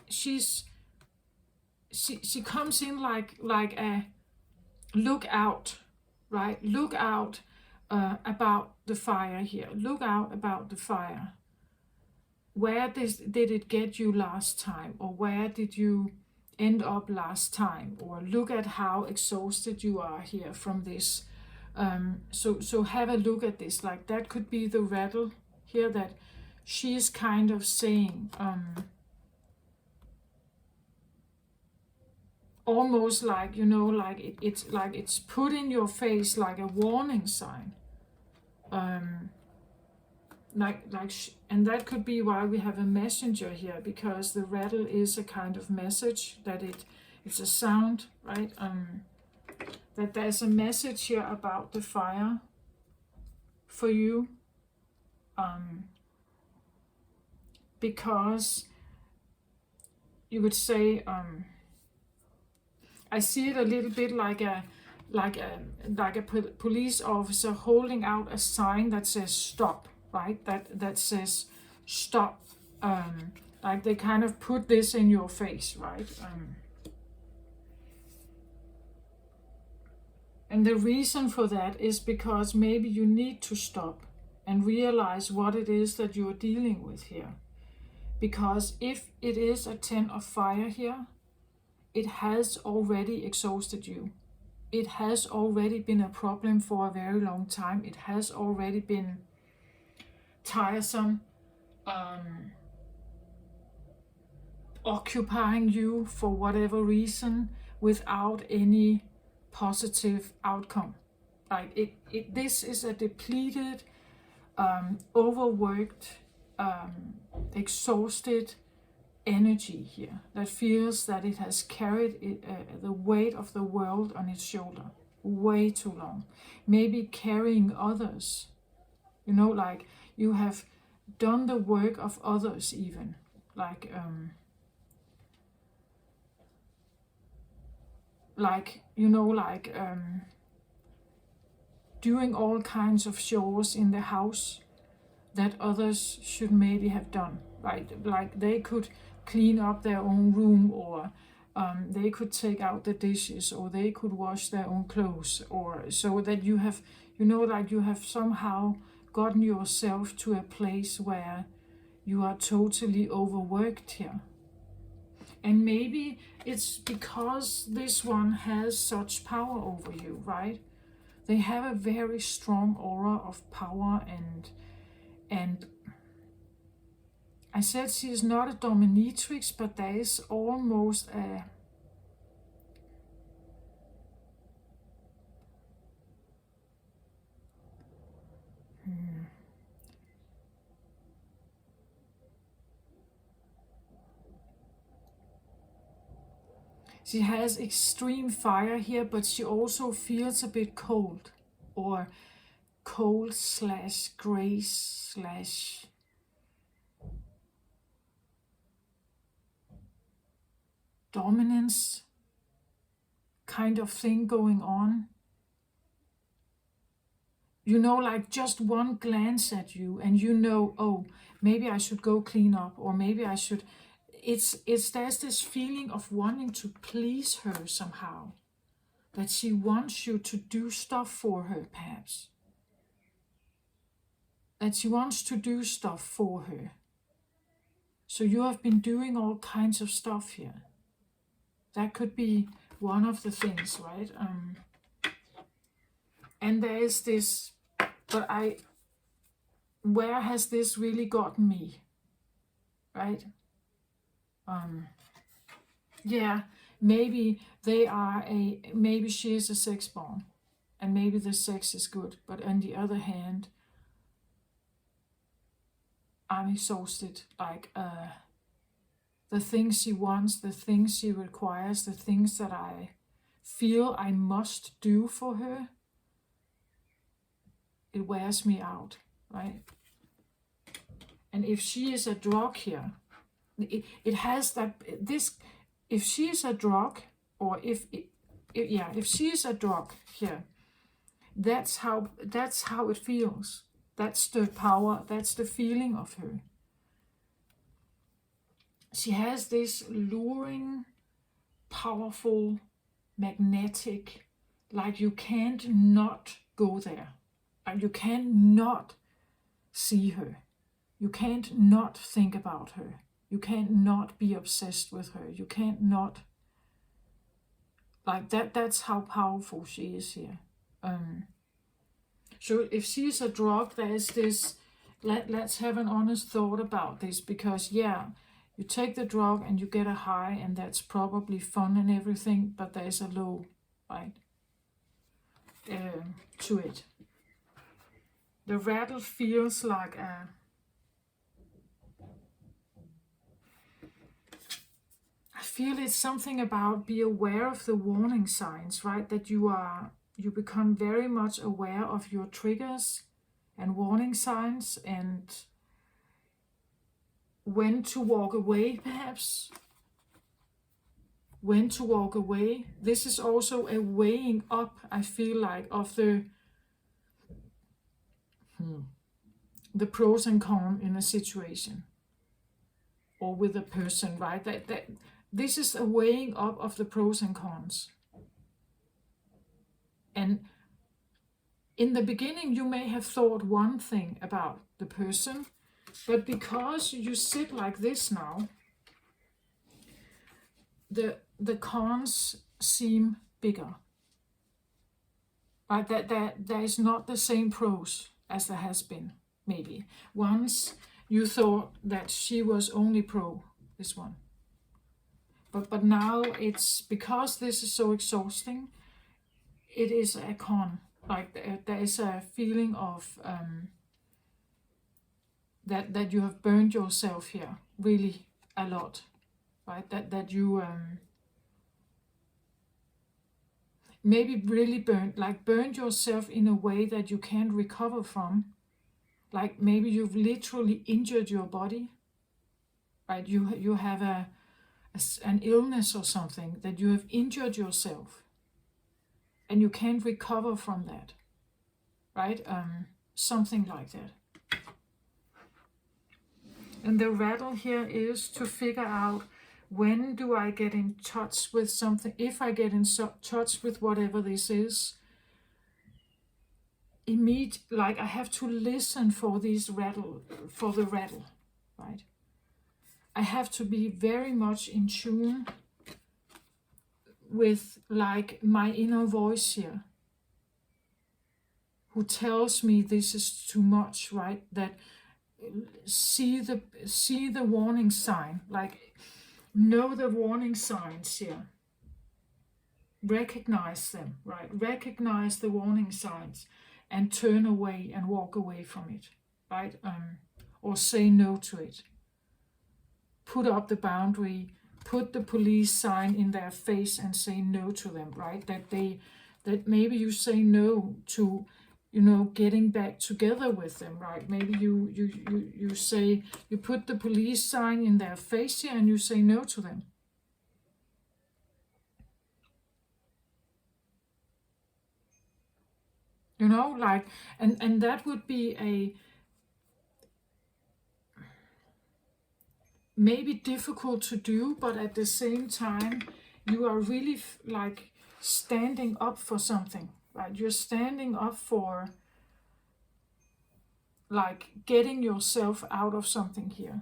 comes in like a look out, right? Look out about the fire here. Look out about the fire. Where did it get you last time? Or where did you end up last time? Or look at how exhausted you are here from this. So have a look at this. Like that could be the rattle here that she is kind of saying, almost like, like it's like it's put in your face like a warning sign. And that could be why we have a messenger here, because the rattle is a kind of message, that it's a sound, right? That there's a message here about the fire for you, because you would say, I see it a little bit like a police officer holding out a sign that says stop, right? That says stop. Like they kind of put this in your face, right? And the reason for that is because maybe you need to stop and realize what it is that you're dealing with here. Because if it is a 10 of fire here, it has already exhausted you. It has already been a problem for a very long time. It has already been tiresome. occupying you for whatever reason without any positive outcome. Like this is a depleted, overworked, exhausted energy here that feels that it has carried the weight of the world on its shoulder way too long. Maybe carrying others, like you have done the work of others even. Like doing all kinds of chores in the house that others should maybe have done. Right? Like they could clean up their own room, or they could take out the dishes, or they could wash their own clothes, or so that you have, you have somehow gotten yourself to a place where you are totally overworked here. And maybe it's because this one has such power over you, right? They have a very strong aura of power, and I said she is not a dominatrix, but there is almost a she has extreme fire here, but she also feels a bit cold, or cold / grace / dominance kind of thing going on. Like just one glance at you and oh, maybe I should go clean up, or maybe I should. There's this feeling of wanting to please her somehow, that she wants you to do stuff for her, perhaps. That she wants to do stuff for her. So you have been doing all kinds of stuff here. That could be one of the things, right? And there is this, but where has this really gotten me? Right? Yeah, maybe maybe she is a sex bomb, and maybe the sex is good, but on the other hand, I'm exhausted. Like, the things she wants, the things she requires, the things that I feel I must do for her, it wears me out, right? And if she is a drug here, it has that, this, if she is a drug, or if she is a drug here, that's how it feels. That's the power, that's the feeling of her. She has this luring, powerful, magnetic, like you can't not go there. Like you can't not see her. You can't not think about her. You can't not be obsessed with her. You can't not, like that's how powerful she is here. So if she's a drug, there is this, let's have an honest thought about this, because you take the drug and you get a high, and that's probably fun and everything, but there's a low, right, to it. The rattle feels like I feel it's something about be aware of the warning signs, right? That you become very much aware of your triggers and warning signs, and when to walk away, perhaps. When to walk away. This is also a weighing up, I feel like, of the pros and cons in a situation, or with a person, right? That this is a weighing up of the pros and cons. And in the beginning, you may have thought one thing about the person, but because you sit like this now, the cons seem bigger. Right? That there is not the same pros as there has been, maybe. Once you thought that she was only pro, this one. But now it's because this is so exhausting, it is a con. Like there is a feeling of that you have burned yourself here really a lot, right? That you maybe really burned yourself in a way that you can't recover from. Like maybe you've literally injured your body, right? You have an illness or something that you have injured yourself, and you can't recover from that, right? Something like that. And the rattle here is to figure out, when do I get in touch with something? If I get in touch with whatever this is, like I have to listen for the rattle, right? I have to be very much in tune with like my inner voice here, who tells me this is too much, right? That see the warning sign, like know the warning signs here. Recognize them, right? Recognize the warning signs and turn away and walk away from it, right? Or say no to it. Put up the boundary, put the police sign in their face and say no to them, right? That maybe you say no to, getting back together with them, right? Maybe you say, you put the police sign in their face here and you say no to them. Like, and that would be maybe difficult to do, but at the same time, you are really like standing up for something, right? You're standing up for like getting yourself out of something here.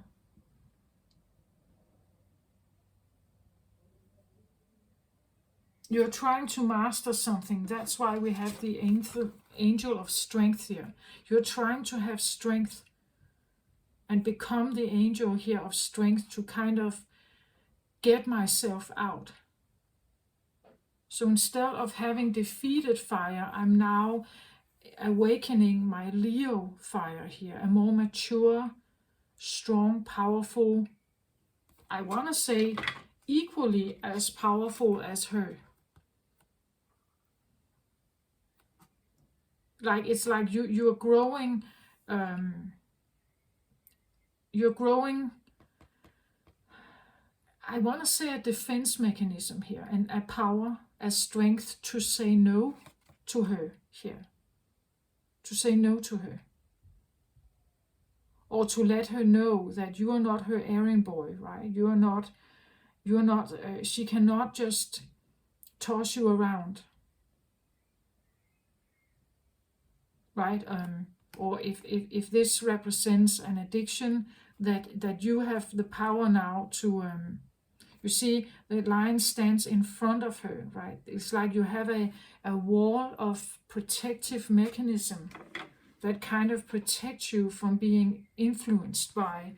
You're trying to master something. That's why we have the angel of strength here. You're trying to have strength and become the angel here of strength to kind of get myself out. So instead of having defeated fire, I'm now awakening my Leo fire here, a more mature, strong, powerful, I want to say equally as powerful as her. Like it's like you're growing, I want to say a defense mechanism here, and a power, a strength to say no to her here. To say no to her. Or to let her know that you are not her errand boy, right? You are not, she cannot just toss you around. Right? Or if this represents an addiction, that you have the power now to, you see, the lion stands in front of her, right? It's like you have a wall of protective mechanism that kind of protects you from being influenced by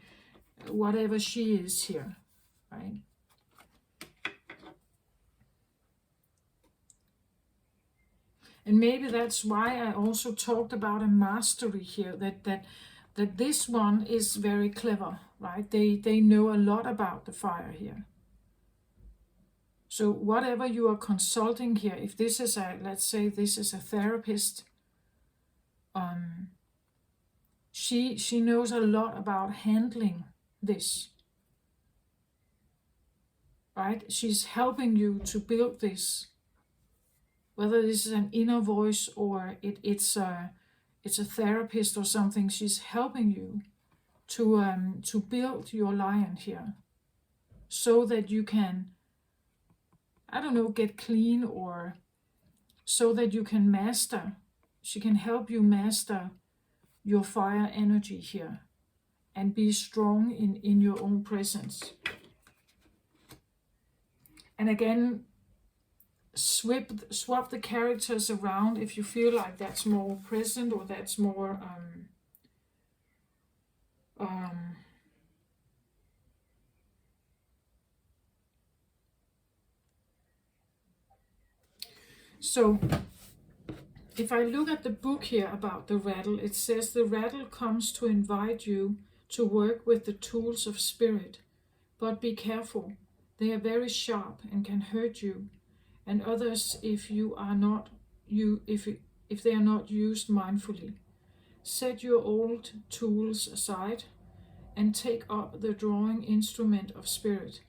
whatever she is here, right? And maybe that's why I also talked about a mastery here, that this one is very clever, right? They know a lot about the fire here. So whatever you are consulting here, if this is let's say this is a therapist, she knows a lot about handling this, right? She's helping you to build this. Whether this is an inner voice or it's a therapist or something, she's helping you to build your lion here, so that you can, I don't know, get clean, or so that you can master. She can help you master your fire energy here and be strong in your own presence. And again, swap the characters around if you feel like that's more present, or that's more So if I look at the book here about the rattle, it says the rattle comes to invite you to work with the tools of spirit, but be careful. They are very sharp and can hurt you and others if they are not used mindfully. Set your old tools aside and take up the drawing instrument of spirit.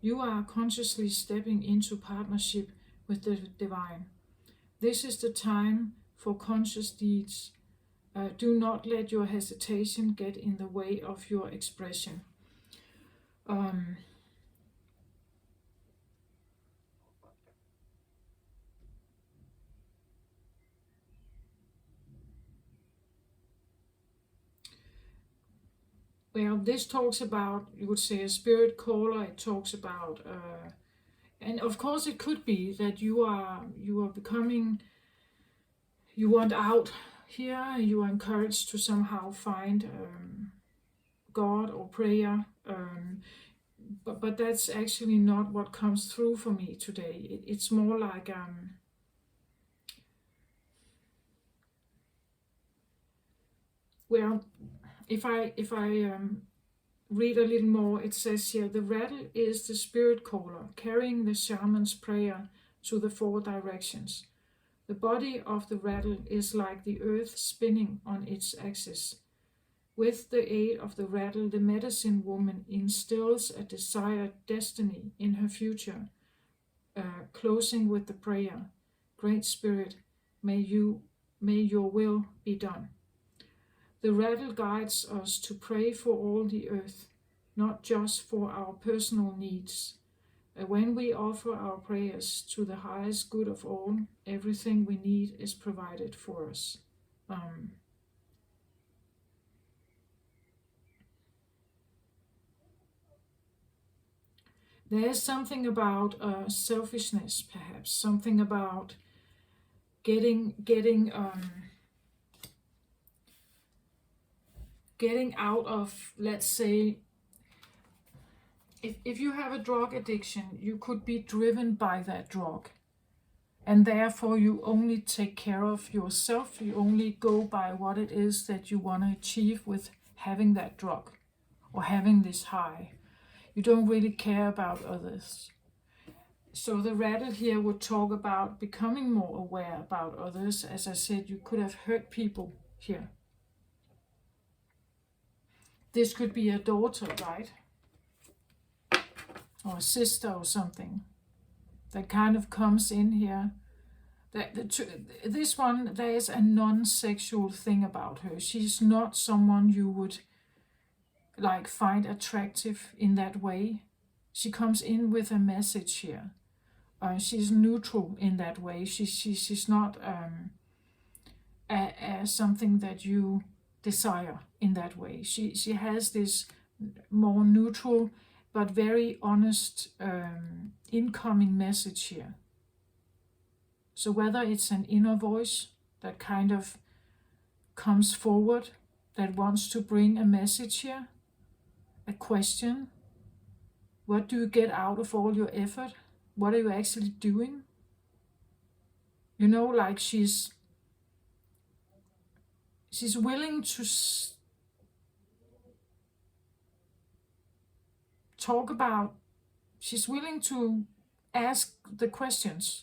You are consciously stepping into partnership with the divine. This is the time for conscious deeds. Do not let your hesitation get in the way of your expression. Well, this talks about, you would say, a spirit caller. It talks about, and of course, it could be that you are becoming, you want out here. You are encouraged to somehow find God or prayer. But that's actually not what comes through for me today. It's more like well, if I read a little more, it says here, the rattle is the spirit caller carrying the shaman's prayer to the four directions. The body of the rattle is like the earth spinning on its axis. With the aid of the rattle, the medicine woman instills a desired destiny in her future, closing with the prayer, Great Spirit, may your will be done. The rattle guides us to pray for all the earth, not just for our personal needs. When we offer our prayers to the highest good of all, everything we need is provided for us. There is something about selfishness, perhaps, something about getting out of, let's say, if you have a drug addiction, you could be driven by that drug. And therefore you only take care of yourself. You only go by what it is that you want to achieve with having that drug or having this high. You don't really care about others. So the rattle here would talk about becoming more aware about others. As I said, you could have hurt people here. This could be a daughter, right? Or a sister or something that kind of comes in here. This one, there is a non-sexual thing about her. She's not someone you would like find attractive in that way. She comes in with a message here. She's neutral in that way. She's not something that you desire in that way. She has this more neutral but very honest incoming message here. So whether it's an inner voice that kind of comes forward, that wants to bring a message here, a question, what do you get out of all your effort? What are you actually doing? You know, like she's willing to talk about, she's willing to ask the questions.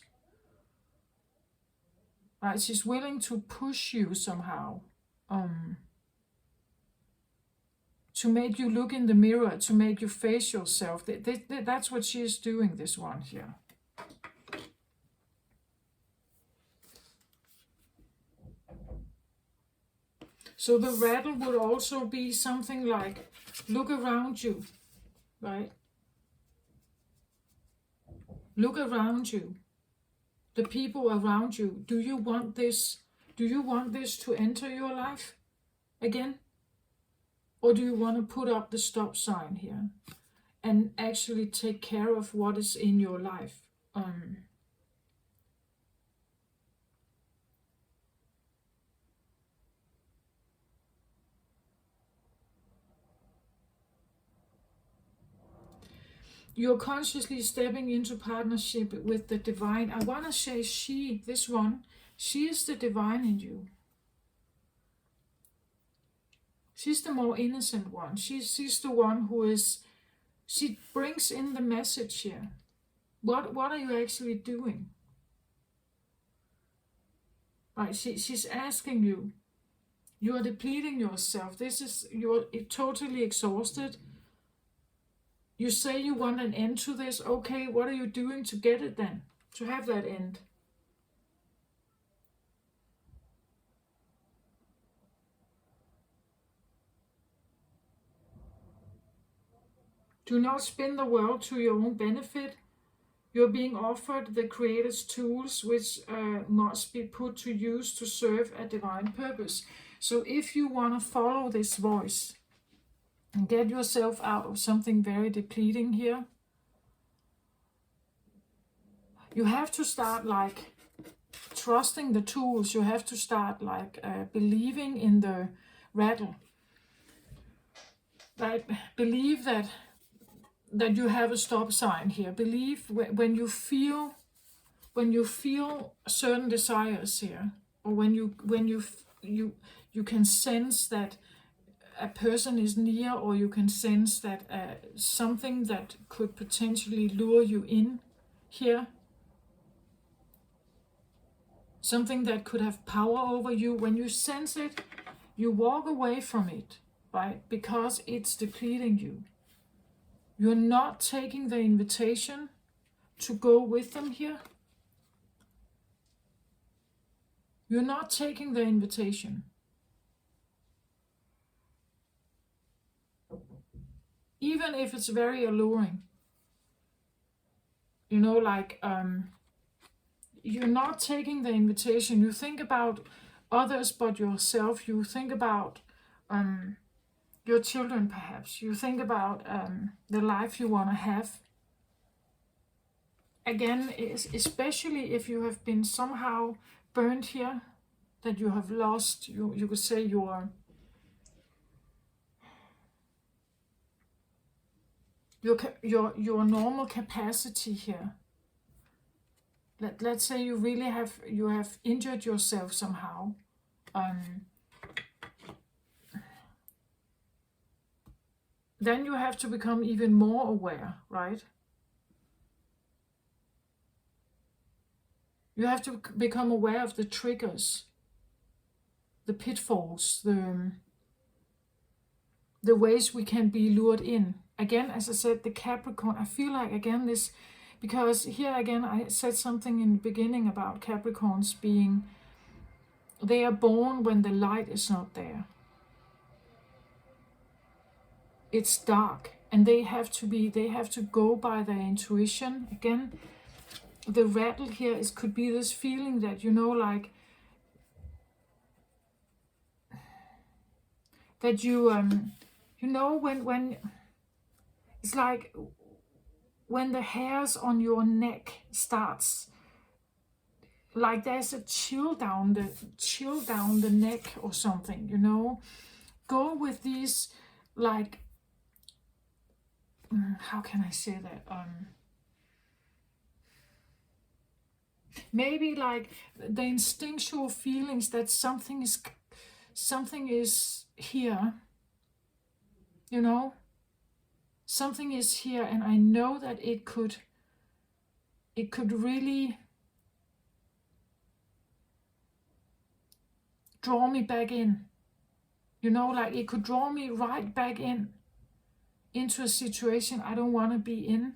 Right? She's willing to push you somehow, to make you look in the mirror, to make you face yourself. That's what she is doing, this one here. So the rattle would also be something like, look around you, right? Look around you. The people around you. Do you want this? Do you want this to enter your life again? Or do you want to put up the stop sign here and actually take care of what is in your life? You're consciously stepping into partnership with the divine. I want to say she, this one, she is the divine in you. She's the more innocent one. She's the one who is, she brings in the message here. What are you actually doing? Right, she's asking you. You are depleting yourself. You're totally exhausted. You say you want an end to this. Okay, what are you doing to get it then? To have that end? Do not spin the world to your own benefit. You're being offered the Creator's tools, which must be put to use to serve a divine purpose. So if you want to follow this voice and get yourself out of something very depleting here, you have to start like trusting the tools. You have to start like believing in the rattle. Right? Believe that you have a stop sign here. Believe when you feel certain desires here, or when you can sense that a person is near, or you can sense that something that could potentially lure you in here, something that could have power over you. When you sense it, you walk away from it, right? Because it's depleting you. You're not taking the invitation to go with them here. You're not taking the invitation. Even if it's very alluring. You know, like, you're not taking the invitation. You think about others but yourself. You think about your children, perhaps. You think about the life you want to have. Again, especially if you have been somehow burned here, that you have lost, you could say, your normal capacity here. Let's say you really have injured yourself somehow. Then you have to become even more aware, right? You have to become aware of the triggers, the pitfalls, the ways we can be lured in. Again, as I said, the Capricorn, I feel like, again, this, because here again, I said something in the beginning about Capricorns being, they are born when the light is not there. It's dark, and they have to go by their intuition. Again, the rattle here could be this feeling that, you know, like, that you know, when it's like when the hairs on your neck starts, like there's a chill down the neck or something, you know. Go with these, like, how can I say that? Maybe like the instinctual feelings that something is here, you know. Something is here, and I know that it could really draw me back in. You know, like it could draw me right back into a situation I don't want to be in.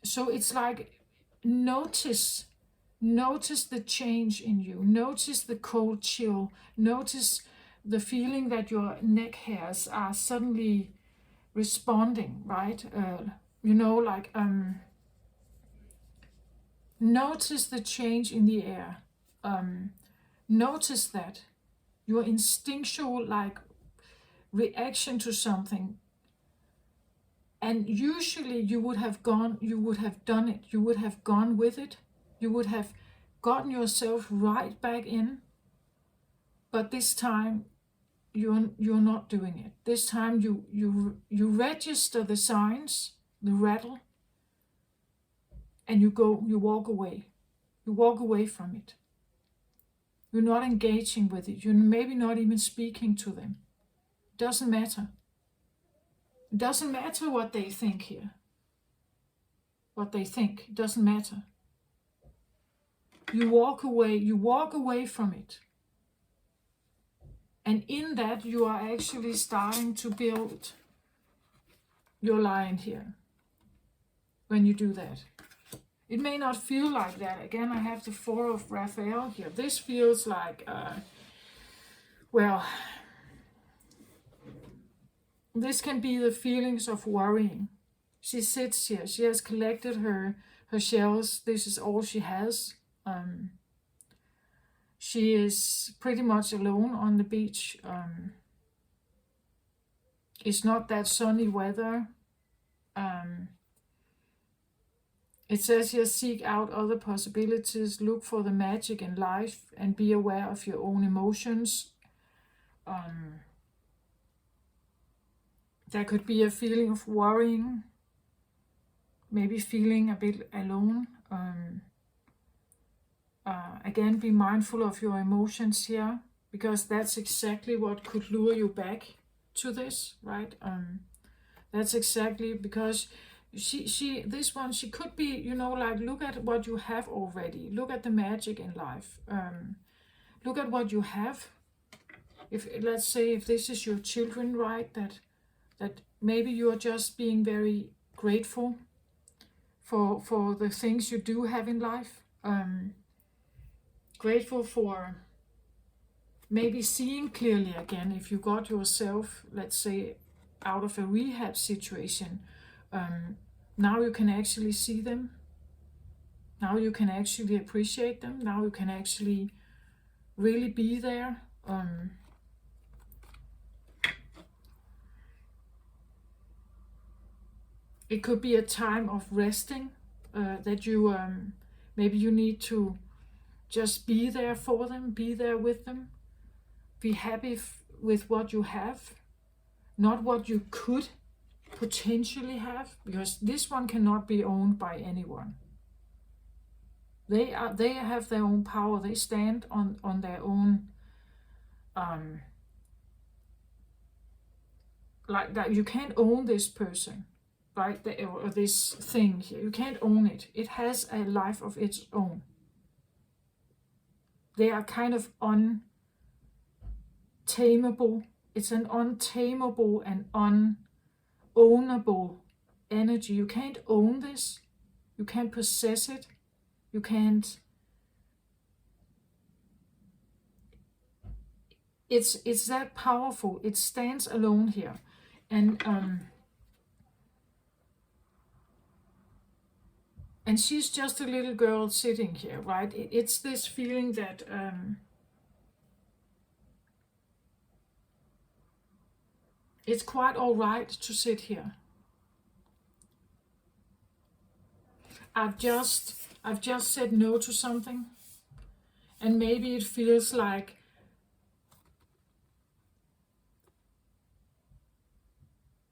So it's like, notice the change in you. Notice the cold chill. Notice the feeling that your neck hairs are suddenly responding, right? You know, like, notice the change in the air. Notice that your instinctual, like, reaction to something, and usually you would have done it, you would have gone with it, you would have gotten yourself right back in. But this time you're not doing it. This time you register the signs, the rattle, and you walk away. You walk away from it. You're not engaging with it. You're maybe not even speaking to them. Doesn't matter. It doesn't matter what they think here. What they think. It doesn't matter. You walk away from it. And in that you are actually starting to build your line here. When you do that. It may not feel like that. Again, I have the Four of Raphael here. This feels like, well, this can be the feelings of worrying. She sits here. She has collected her shells. This is all she has. She is pretty much alone on the beach. It's not that sunny weather. It says here, seek out other possibilities, look for the magic in life, and be aware of your own emotions. There could be a feeling of worrying, maybe feeling a bit alone. Again, be mindful of your emotions here, because that's exactly what could lure you back to this, right? That's exactly because this one, she could be, you know, like, look at what you have already. Look at the magic in life. Look at what you have. If, let's say, if this is your children, right, that maybe you are just being very grateful for the things you do have in life. Grateful for maybe seeing clearly again. If you got yourself, let's say, out of a rehab situation, now you can actually see them. Now you can actually appreciate them. Now you can actually really be there. It could be a time of resting, that you maybe you need to just be there for them, be there with them, be happy with what you have, not what you could potentially have, because this one cannot be owned by anyone. They have their own power. They stand on their own. Like that, you can't own this person, right? Or this thing here. You can't own it. It has a life of its own. They are kind of untamable. It's an untamable and unownable energy. You can't own this. You can't possess it. You can't. It's that powerful. It stands alone here, and she's just a little girl sitting here, right? It's this feeling that it's quite all right to sit here. I've just said no to something, and maybe it feels like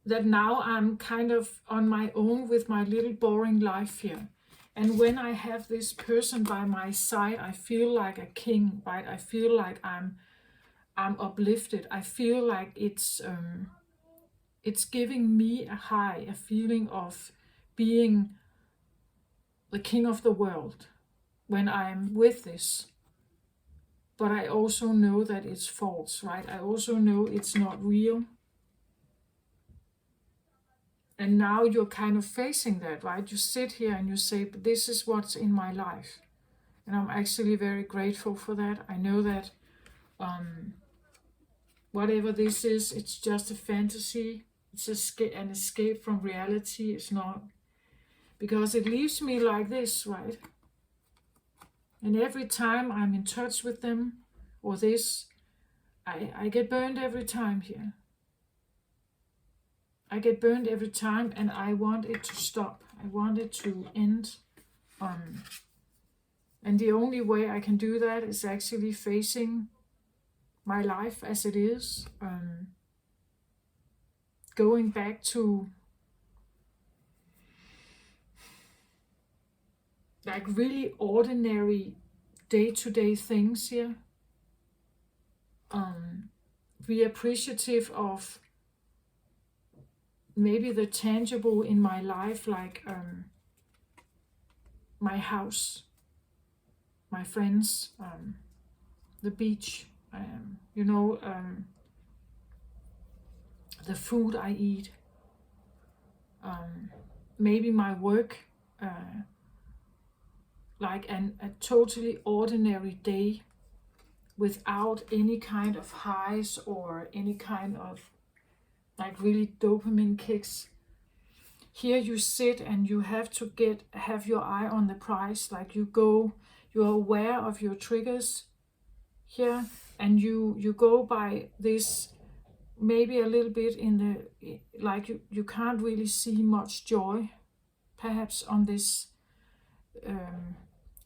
that now I'm kind of on my own with my little boring life here. And when I have this person by my side, I feel like a king, right? I feel like I'm uplifted. I feel like it's giving me a high, a feeling of being the king of the world when I'm with this. But I also know that it's false, right? I also know it's not real. And now you're kind of facing that, right? You sit here and you say, but this is what's in my life. And I'm actually very grateful for that. I know that whatever this is, it's just a fantasy. It's an escape from reality. It's not. Because it leaves me like this, right? And every time I'm in touch with them or this, I get burned every time here. I get burned every time, and I want it to stop. I want it to end. And the only way I can do that is actually facing my life as it is, going back to like really ordinary day-to-day things here. Be appreciative of maybe the tangible in my life, like my house, my friends, the beach, the food I eat, maybe my work, like a totally ordinary day without any kind of highs or any kind of like really dopamine kicks. Here you sit and you have to have your eye on the prize, like you're aware of your triggers here, and you go by this maybe a little bit in the, like you can't really see much joy perhaps on this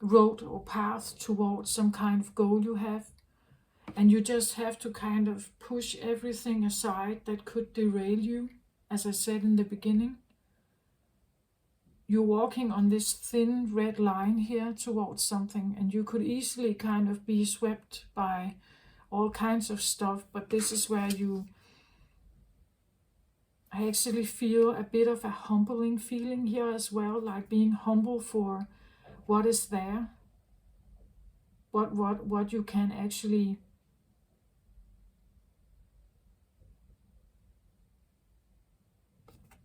road or path towards some kind of goal you have, and you just have to kind of push everything aside that could derail you. As I said in the beginning, you're walking on this thin red line here towards something, and you could easily kind of be swept by all kinds of stuff, but this is where I actually feel a bit of a humbling feeling here as well, like being humble for what is there, what you can actually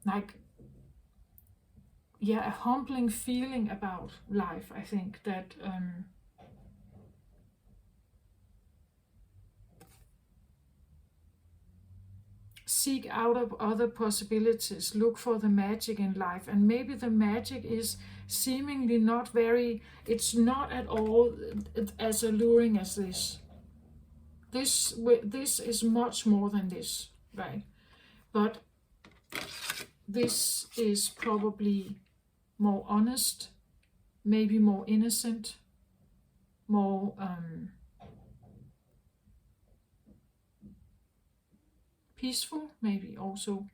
like, yeah, a humbling feeling about life. I think that seek out of other possibilities, look for the magic in life, and maybe the magic is seemingly not very, it's not at all as alluring as this. This is much more than this, right? But this is probably more honest, maybe more innocent, more peaceful, maybe also.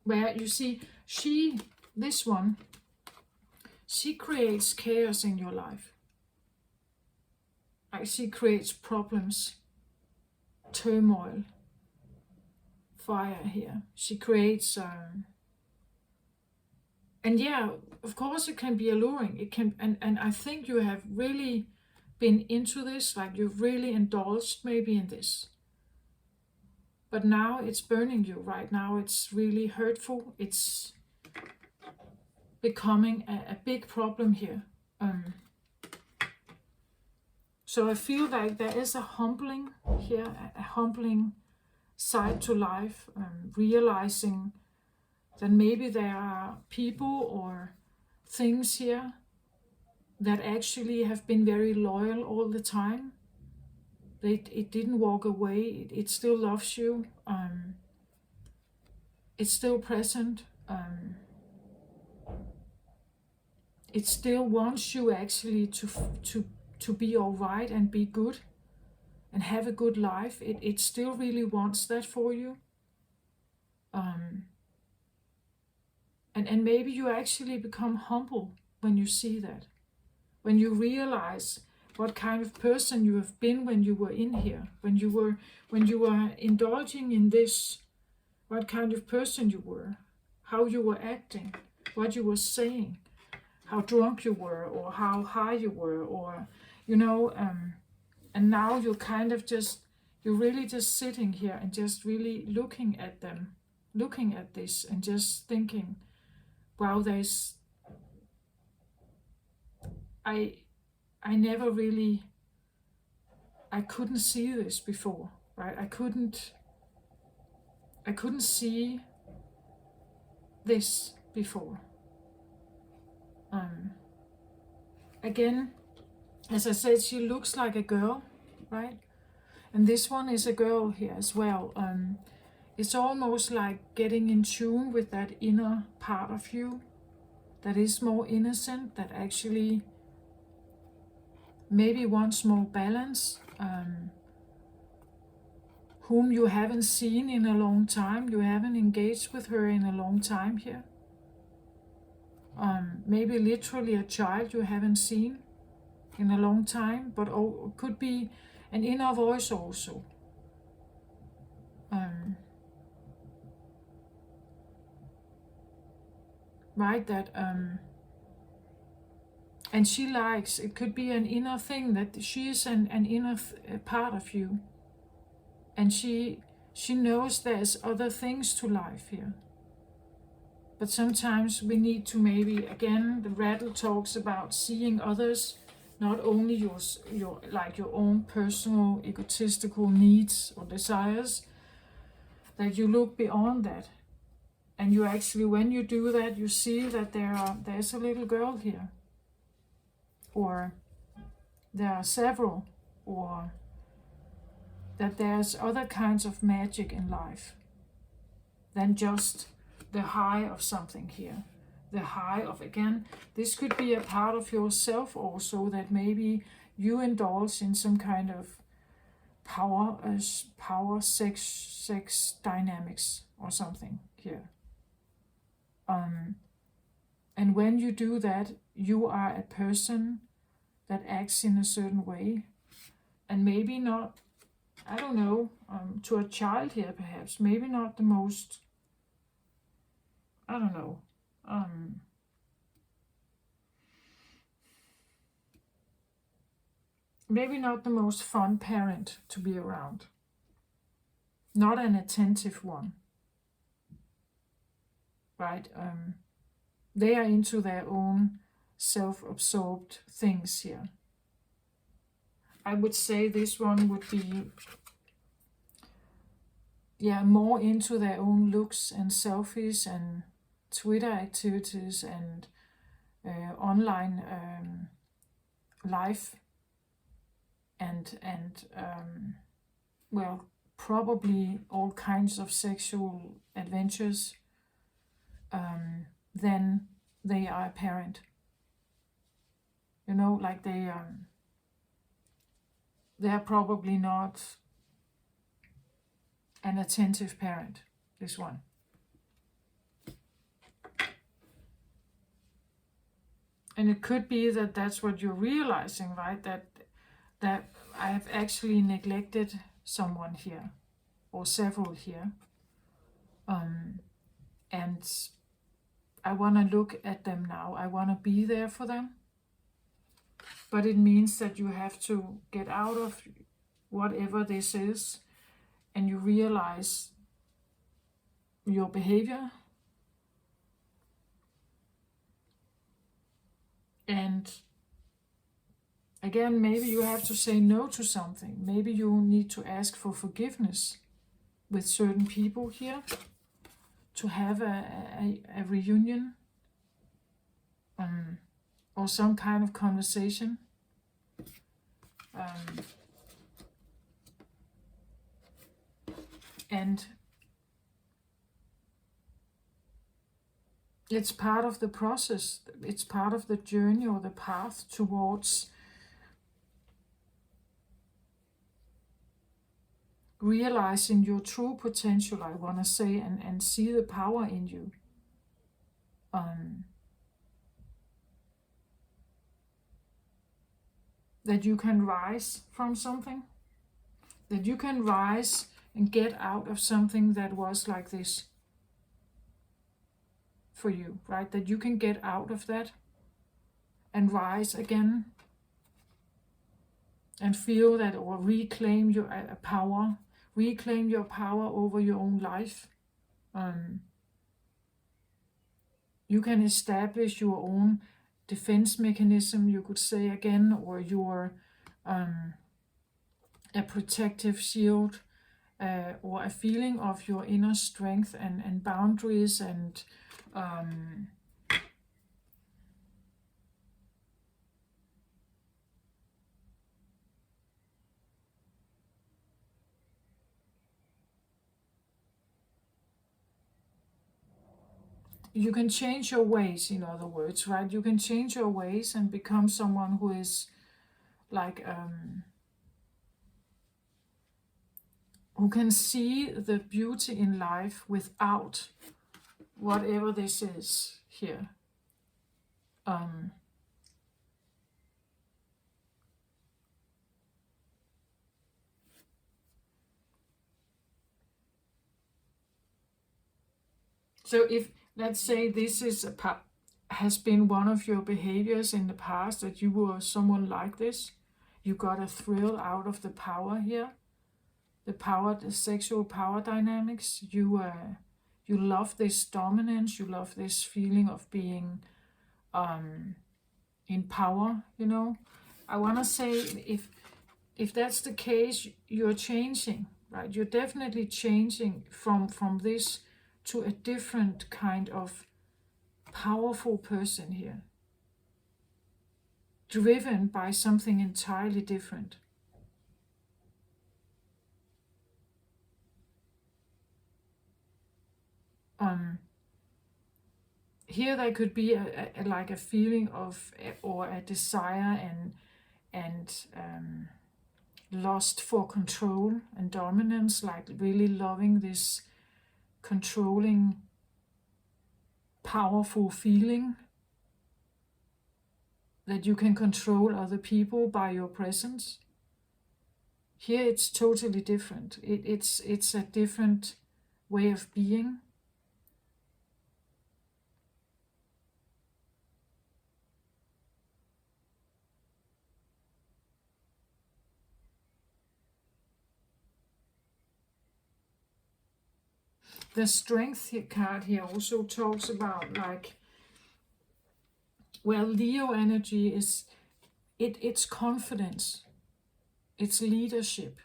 Where you see, this one, she creates chaos in your life. Like she creates problems, turmoil, fire here. She creates, and yeah, of course it can be alluring. It can, and I think you have really been into this, like you've really indulged maybe in this. But now it's burning you. Right now it's really hurtful. It's becoming a big problem here. So I feel like there is a humbling here, a humbling side to life, realizing that maybe there are people or things here that actually have been very loyal all the time. It didn't walk away. It still loves you. It's still present. It still wants you actually to be all right and be good and have a good life. It still really wants that for you. And maybe you actually become humble when you see that, when you realize what kind of person you have been when you were in here, when you were indulging in this, what kind of person you were, how you were acting, what you were saying, how drunk you were, or how high you were, or and now you're kind of you're really just sitting here and just really looking at them, looking at this and just thinking, wow, I never really, I couldn't see this before, right? I couldn't see this before. Again, as I said, she looks like a girl, right? And this one is a girl here as well. It's almost like getting in tune with that inner part of you that is more innocent, that actually maybe wants more balance, whom you haven't seen in a long time. You haven't engaged with her in a long time here. Maybe literally a child you haven't seen in a long time, but could be an inner voice also. Right, that and she likes, it could be an inner thing, that she is an inner part of you, and she knows there's other things to life here. But sometimes we need to, maybe, again, the rattle talks about seeing others, not only your like your own personal egotistical needs or desires, that you look beyond that. And you actually, when you do that, you see that there's a little girl here, or there are several, or that there's other kinds of magic in life than just the high of something here. The high of, again, this could be a part of yourself also, that maybe you indulge in some kind of power sex dynamics or something here. And when you do that, you are a person that acts in a certain way, and maybe not, I don't know, to a child here perhaps, maybe not the most, I don't know, maybe not the most fun parent to be around, not an attentive one, right? They are into their own self-absorbed things here. I would say this one would be, more into their own looks and selfies and Twitter activities and online life, and well, probably all kinds of sexual adventures, then they are a parent. Like they are probably not an attentive parent, this one. And it could be that that's what you're realizing, right? That I have actually neglected someone here, or several here. And I want to look at them now. I want to be there for them. But it means that you have to get out of whatever this is, and you realize your behavior. And again, maybe you have to say no to something. Maybe you need to ask for forgiveness with certain people here to have a reunion, or some kind of conversation. And it's part of the process. It's part of the journey or the path towards realizing your true potential, I want to say, and see the power in you. That you can rise from something, that you can rise and get out of something that was like this for you, right? That you can get out of that and rise again and feel that, or reclaim your power, reclaim your power over your own life. You can establish your own defense mechanism, you could say again, or your a protective shield, or a feeling of your inner strength and boundaries, and you can change your ways, in other words, right? You can change your ways and become someone who is like who can see the beauty in life without whatever this is here. So if, let's say, this is has been one of your behaviors in the past, that you were someone like this, you got a thrill out of the power here, the sexual power dynamics. You love this dominance, you love this feeling of being in power, you know. I want to say, if that's the case, you're changing, right? You're definitely changing from this to a different kind of powerful person here, driven by something entirely different. Here there could be like a feeling of, or a desire and lust for control and dominance, like really loving this controlling, powerful feeling that you can control other people by your presence. Here it's totally different. It's a different way of being. The strength card here also talks about, like, well, Leo energy is it's confidence, it's leadership,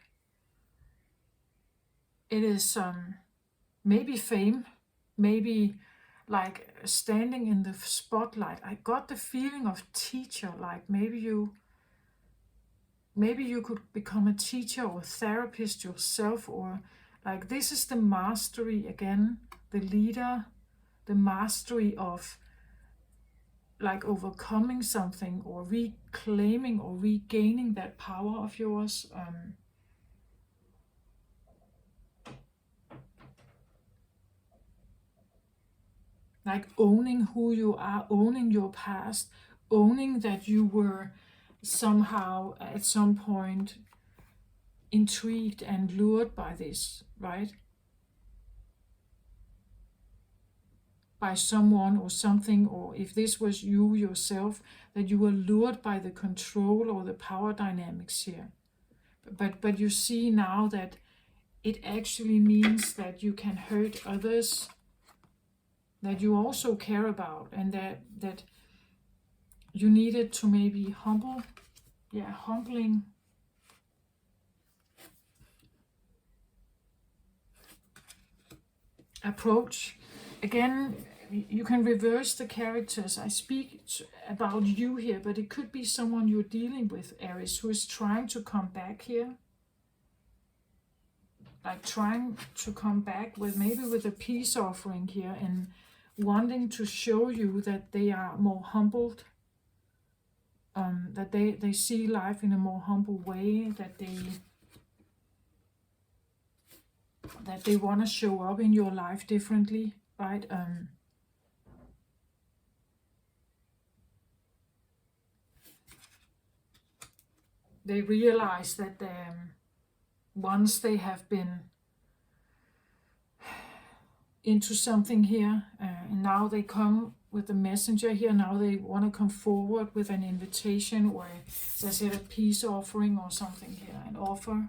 it is maybe fame, maybe like standing in the spotlight. I got the feeling of teacher, like maybe you could become a teacher or therapist yourself, or like this is the mastery again, the leader, the mastery of like overcoming something or reclaiming or regaining that power of yours. Like owning who you are, owning your past, owning that you were somehow at some point intrigued and lured by this, right? By someone or something, or if this was you yourself, that you were lured by the control or the power dynamics here. But you see now that it actually means that you can hurt others that you also care about, and that you needed to maybe humbling approach. Again, you can reverse the characters. I speak about you here, but it could be someone you're dealing with, Aries, who is trying to come back here. Like trying to come back with maybe with a peace offering here, and wanting to show you that they are more humbled, that they see life in a more humble way, that they want to show up in your life differently, right? They realize that once they have been into something here, and now they come with the messenger here, now they want to come forward with an invitation, or as I said, a peace offering or something here, an offer.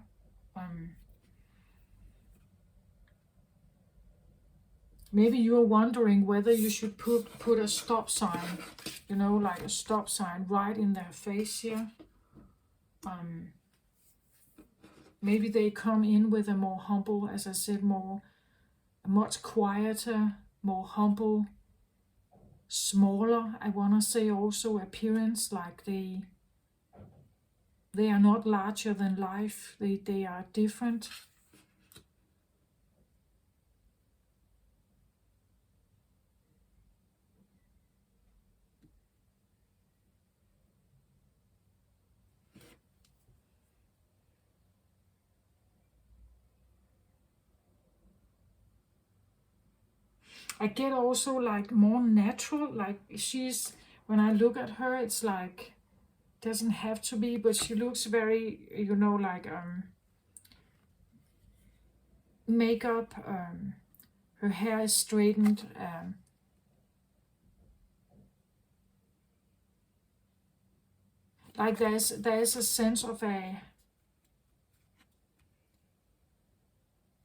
Maybe you're wondering whether you should put a stop sign, like a stop sign right in their face here. Maybe they come in with a more humble, as I said, much quieter, more humble, smaller, I want to say also, appearance, like they are not larger than life, they are different. I get also like more natural, like she's, when I look at her, it's like, doesn't have to be, but she looks very, you know, like makeup, her hair is straightened, like there's a sense of a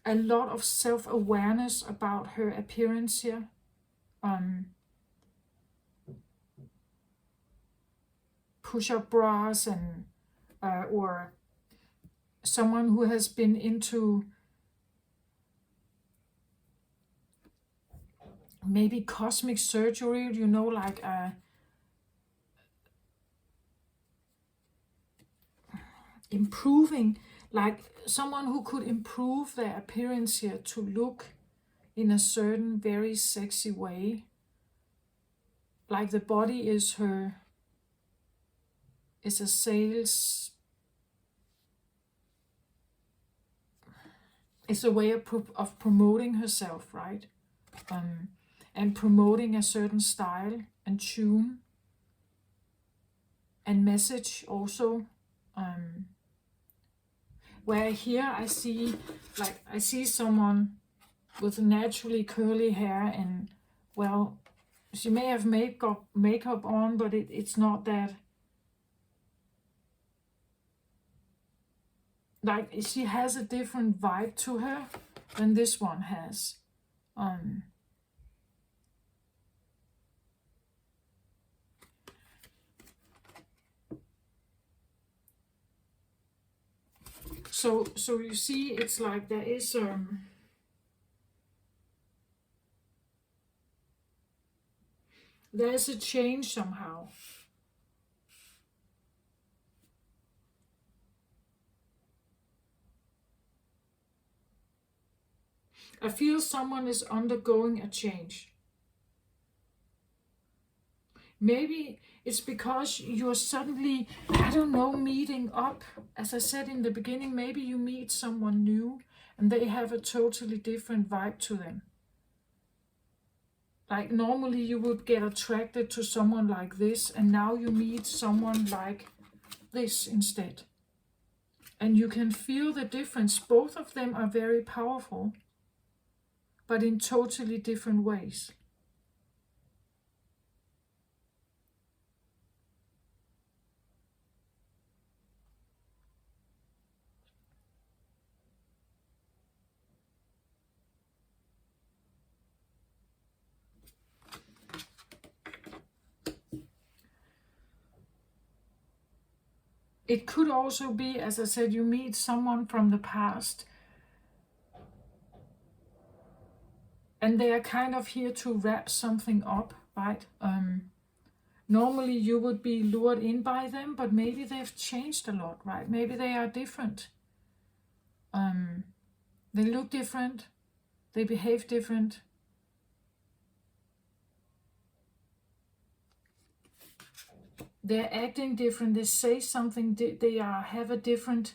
lot of self-awareness about her appearance here. Push-up bras and or someone who has been into maybe cosmic surgery, you know, like improving, like someone who could improve their appearance here to look in a certain very sexy way. Like the body is a sales, it's a way of promoting herself, right? And promoting a certain style and tune and message also. Where here I see someone with naturally curly hair, and well, she may have makeup on, but it's not that, like she has a different vibe to her than this one has. So you see, it's like there's a change somehow. I feel someone is undergoing a change. Maybe it's because you're suddenly, I don't know, meeting up. As I said in the beginning, maybe you meet someone new and they have a totally different vibe to them. Like normally you would get attracted to someone like this, and now you meet someone like this instead. And you can feel the difference. Both of them are very powerful, but in totally different ways. It could also be, as I said, you meet someone from the past and they are kind of here to wrap something up, right? Normally you would be lured in by them, but maybe they've changed a lot, right? Maybe they are different. They look different. They behave different. They're acting different. They say something. They have a different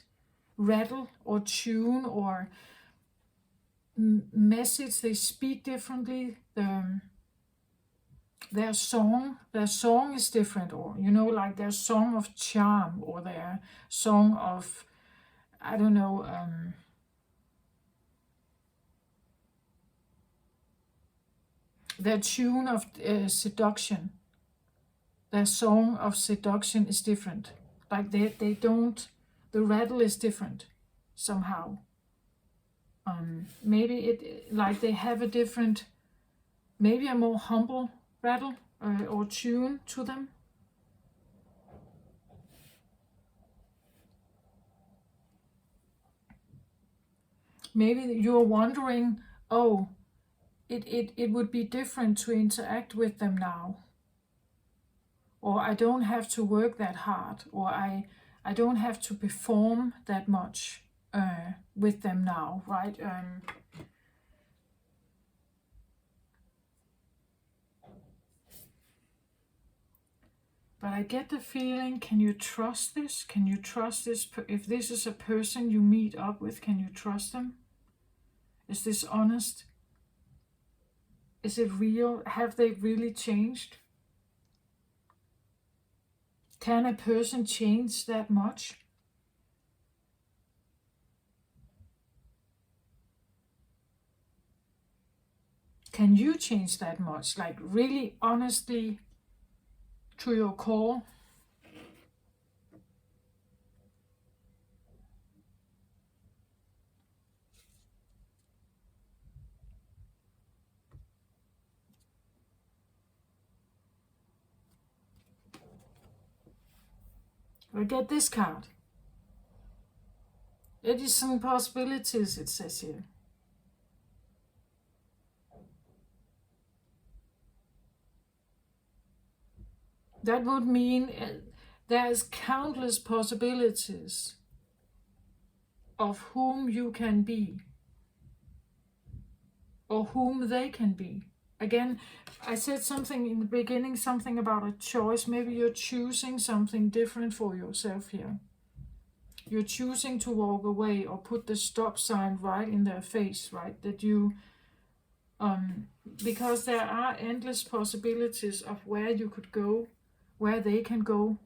rattle or tune or message. They speak differently. Their song is different, or you know, like their song of charm, or their song of, I don't know, their tune of seduction. Their song of seduction is different. Like they don't, the rattle is different somehow. Maybe it, like they have a different, maybe a more humble rattle or tune to them. Maybe you're wondering, oh, it would be different to interact with them now. Or I don't have to work that hard, or I don't have to perform that much with them now, right? But I get the feeling, can you trust this? Can you trust this? If this is a person you meet up with, can you trust them? Is this honest? Is it real? Have they really changed? Can a person change that much? Can you change that much? Like really honestly to your core? We get this card. It is some possibilities, it says here. That would mean there's countless possibilities of whom you can be or whom they can be. Again, I said something in the beginning, something about a choice. Maybe you're choosing something different for yourself here. You're choosing to walk away or put the stop sign right in their face, right? That you, because there are endless possibilities of where you could go, where they can go.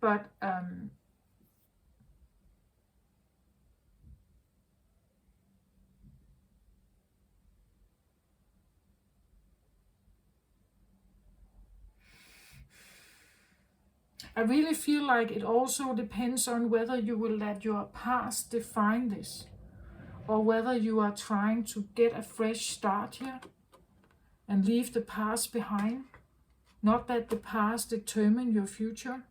But I really feel like it also depends on whether you will let your past define this, or whether you are trying to get a fresh start here and leave the past behind. Not that the past determine your future.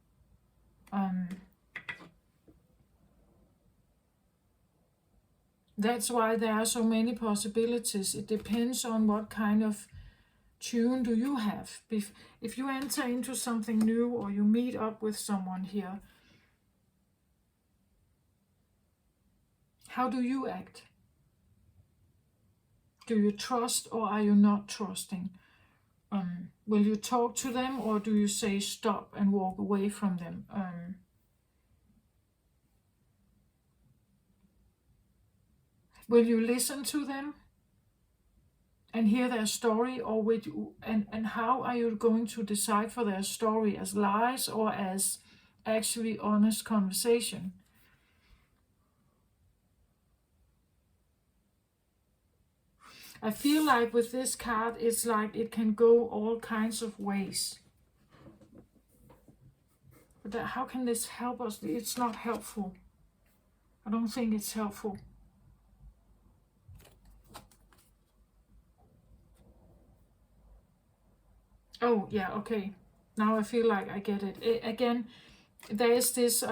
That's why there are so many possibilities. It depends on what kind of tune do you have. If you enter into something new or you meet up with someone here, how do you act? Do you trust or are you not trusting? Will you talk to them or do you say stop and walk away from them? Will you listen to them and hear their story, or with you, and how are you going to decipher their story, as lies or as actually honest conversation? I feel like with this card, it's like it can go all kinds of ways. But how can this help us? It's not helpful. I don't think it's helpful. Oh, yeah, okay. Now I feel like I get it. Again, there is this,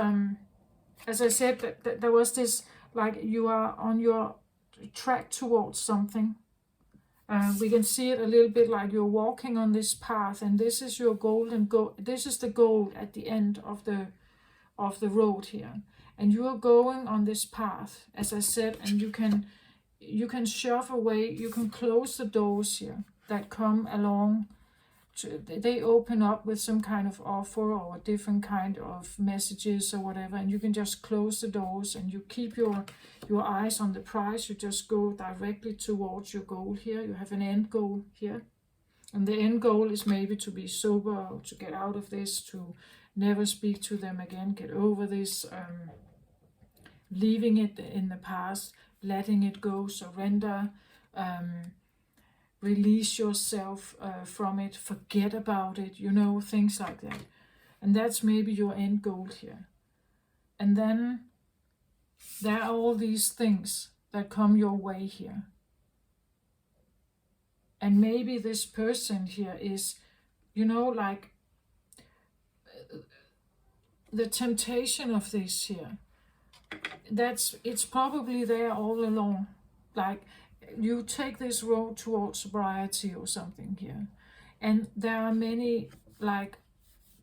as I said, there was this, like you are on your track towards something. We can see it a little bit like you're walking on this path, and this is your goal, and this is the goal at the end of the road here, and you are going on this path, as I said, and you can shove away, you can close the doors here that come along. They open up with some kind of offer or a different kind of messages or whatever, and you can just close the doors and you keep your eyes on the prize. You just go directly towards your goal here. You have an end goal here, and the end goal is maybe to be sober, or to get out of this, to never speak to them again, get over this, leaving it in the past, letting it go, surrender, release yourself from it, forget about it, things like that. And that's maybe your end goal here. And then there are all these things that come your way here. And maybe this person here is, like the temptation of this here. It's probably there all along. Like you take this road towards sobriety or something here, and there are many like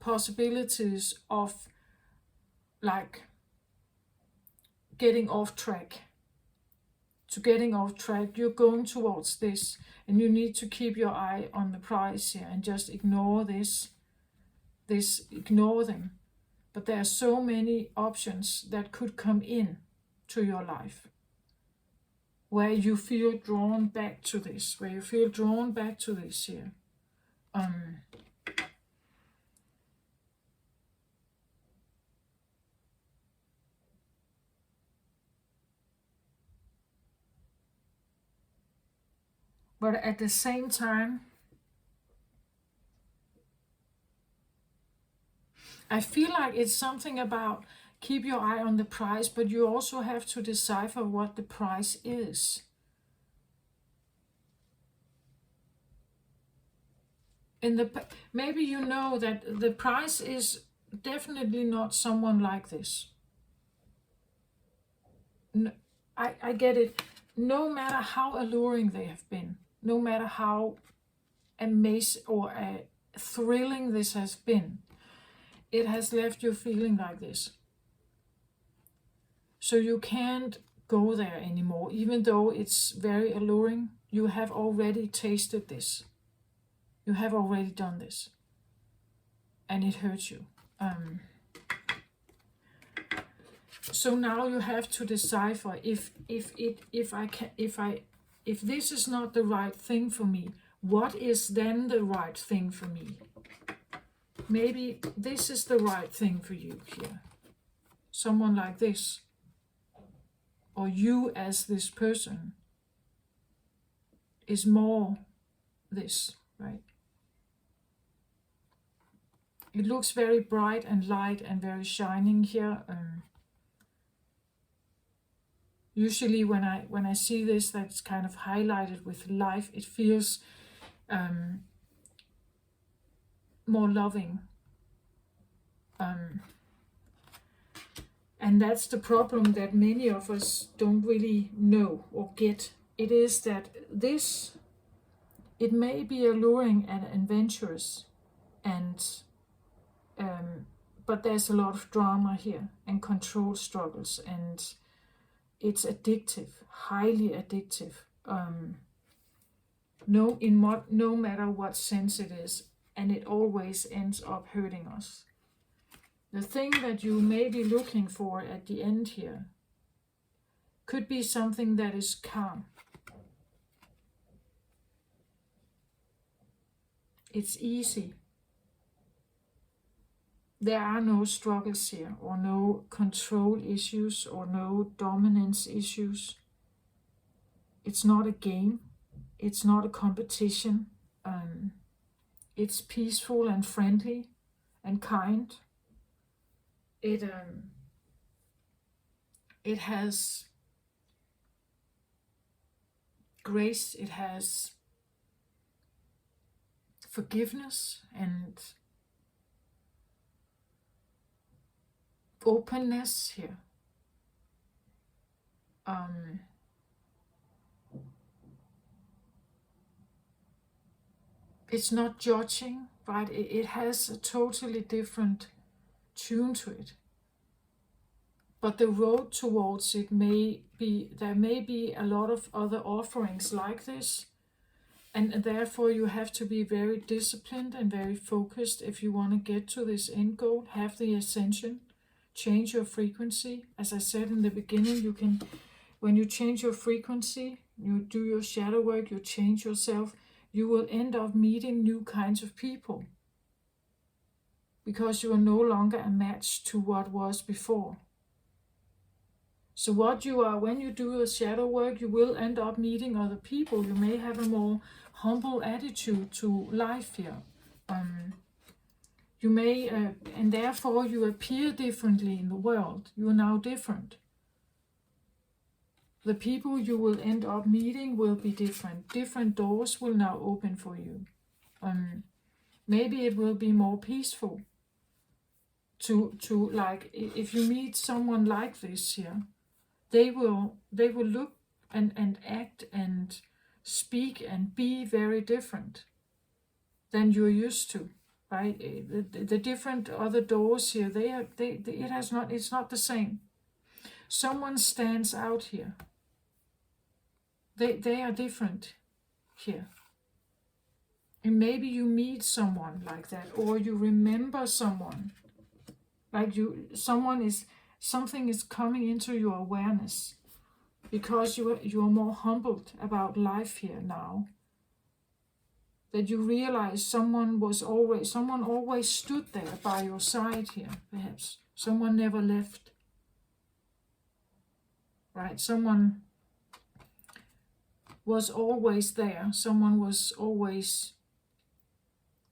possibilities of like getting off track. You're going towards this, and you need to keep your eye on the prize here and just ignore ignore them. But there are so many options that could come in to your life. where you feel drawn back to this, where you feel drawn back to this here. But at the same time, I feel like it's something about keep your eye on the price, but you also have to decipher what the price is. Maybe you know that the price is definitely not someone like this. No, I get it. No matter how alluring they have been, no matter how amazing or thrilling this has been, it has left you feeling like this. So you can't go there anymore, even though it's very alluring. You have already tasted this. You have already done this. And it hurts you. So now you have to decipher if this is not the right thing for me, what is then the right thing for me? Maybe this is the right thing for you here. Someone like this. Or you as this person is more this, right? It looks very bright and light and very shining here. Usually when I see this that's kind of highlighted with life, it feels more loving. And that's the problem that many of us don't really know or get. It is that it may be alluring and adventurous, but there's a lot of drama here and control struggles, and it's addictive, highly addictive. No matter what sense it is, and it always ends up hurting us. The thing that you may be looking for at the end here could be something that is calm. It's easy. There are no struggles here, or no control issues, or no dominance issues. It's not a game. It's not a competition. It's peaceful and friendly and kind. It has grace, it has forgiveness and openness here. It's not judging, right? It has a totally different tune to it. But the road towards it there may be a lot of other offerings like this, and therefore you have to be very disciplined and very focused if you want to get to this end goal, have the ascension, change your frequency. As I said in the beginning, when you change your frequency, you do your shadow work, you change yourself, you will end up meeting new kinds of people, because you are no longer a match to what was before. So when you do your shadow work, you will end up meeting other people. You may have a more humble attitude to life here. You may, and therefore you appear differently in the world. You are now different. The people you will end up meeting will be different. Different doors will now open for you. Maybe it will be more peaceful. To like, if you meet someone like this here, they will look and act and speak and be very different than you're used to, right? The different other doors here, it's not the same. Someone stands out here. They are different here. And maybe you meet someone like that, or you remember someone. Like something is coming into your awareness. because you are more humbled about life here now. That you realize someone always stood there by your side here, perhaps. Someone never left. Right? Someone was always there. Someone was always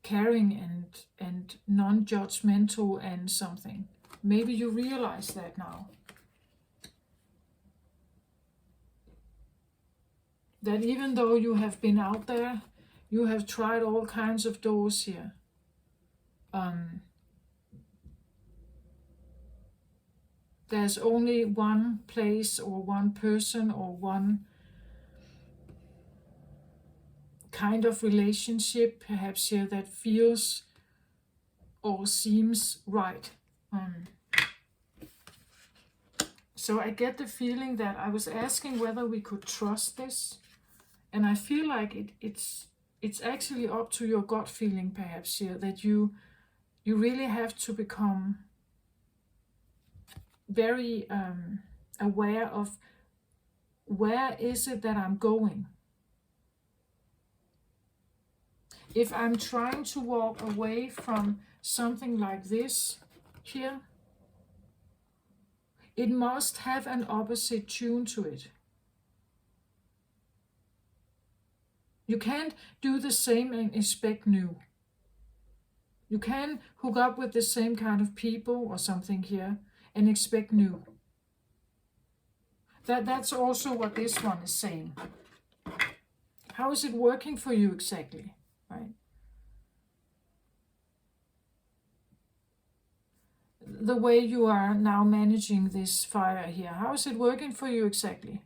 caring and non-judgmental and something. Maybe you realize that now. That even though you have been out there, you have tried all kinds of doors here. There's only one place or one person or one kind of relationship, perhaps here, that feels or seems right. So I get the feeling that I was asking whether we could trust this, and I feel like it's actually up to your gut feeling, perhaps here, that you really have to become very aware of where is it that I'm going. If I'm trying to walk away from something like this here, it must have an opposite tune to it. You can't do the same and expect new. You can hook up with the same kind of people or something here and expect new. That's also what this one is saying. How is it working for you exactly? Right? The way you are now managing this fire here, how is it working for you exactly?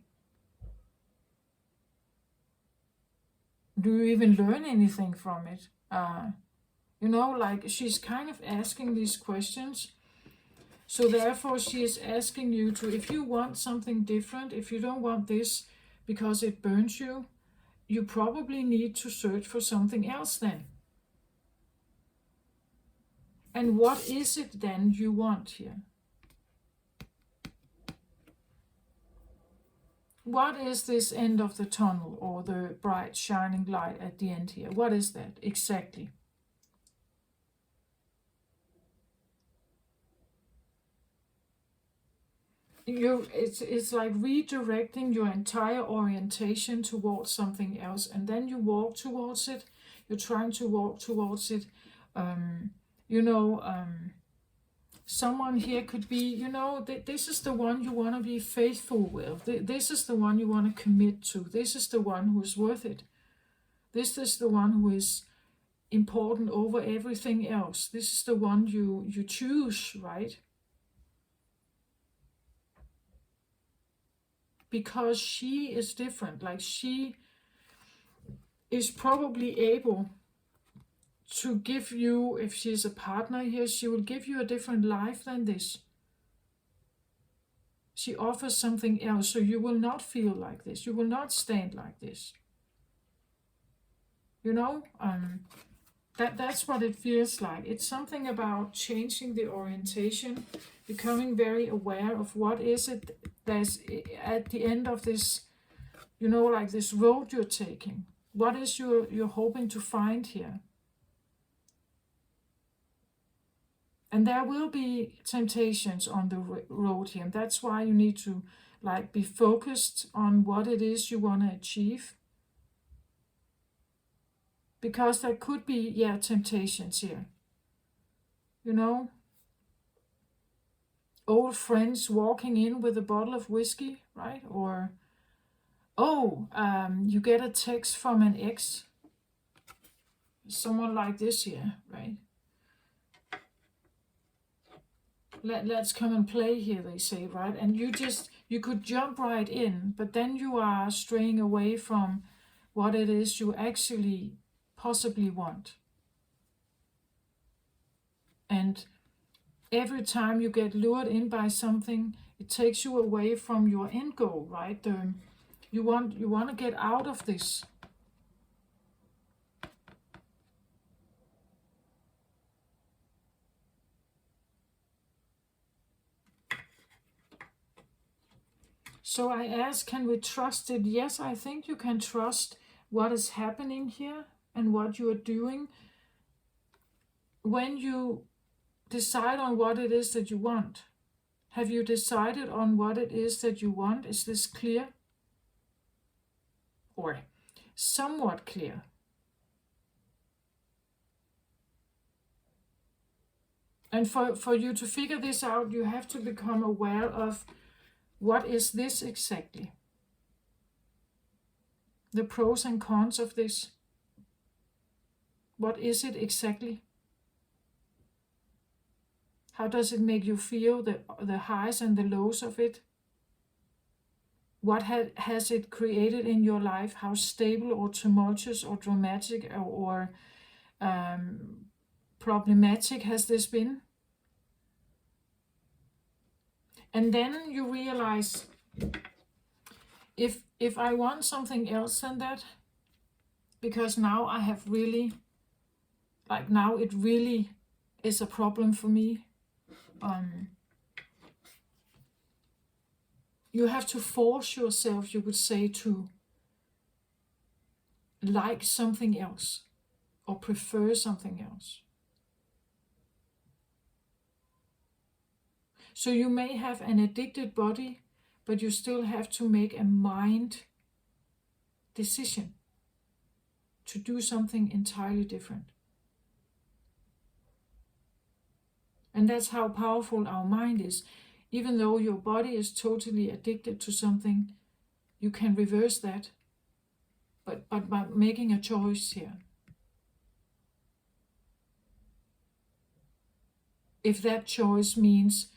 Do you even learn anything from it? Like she's kind of asking these questions. So therefore she is asking you to, if you want something different, if you don't want this because it burns you, you probably need to search for something else then. And what is it then you want here? What is this end of the tunnel, or the bright shining light at the end here? What is that exactly? It's like redirecting your entire orientation towards something else, and then you walk towards it. You're trying to walk towards it. Someone here could be, this is the one you want to be faithful with. This is the one you want to commit to. This is the one who is worth it. This is the one who is important over everything else. This is the one you choose, right? Because she is different. Like, she is probably able to give you, if she's a partner here, she will give you a different life than this. She offers something else, so you will not feel like this. You will not stand like this. That's what it feels like. It's something about changing the orientation, becoming very aware of what is it that's at the end of this, like this road you're taking. What is you're hoping to find here? And there will be temptations on the road here. And that's why you need to be focused on what it is you want to achieve. Because there could be, temptations here. Old friends walking in with a bottle of whiskey, right? Or, you get a text from an ex. Someone like this here, right? Let's come and play here, they say, right? And you could jump right in, but then you are straying away from what it is you actually possibly want. And every time you get lured in by something, it takes you away from your end goal, right? You want to get out of this. So I ask, can we trust it? Yes, I think you can trust what is happening here and what you are doing. When you decide on what it is that you want, have you decided on what it is that you want? Is this clear? Or somewhat clear? And for you to figure this out, you have to become aware of what is this exactly? The pros and cons of this. What is it exactly? How does it make you feel, the highs and the lows of it? What has it created in your life? How stable or tumultuous or dramatic or problematic has this been? And then you realize, if I want something else than that, because now I have really, like now it really is a problem for me. You have to force yourself, you could say, to like something else or prefer something else. So you may have an addicted body, but you still have to make a mind decision to do something entirely different. And that's how powerful our mind is. Even though your body is totally addicted to something, you can reverse that, but by making a choice here. If that choice means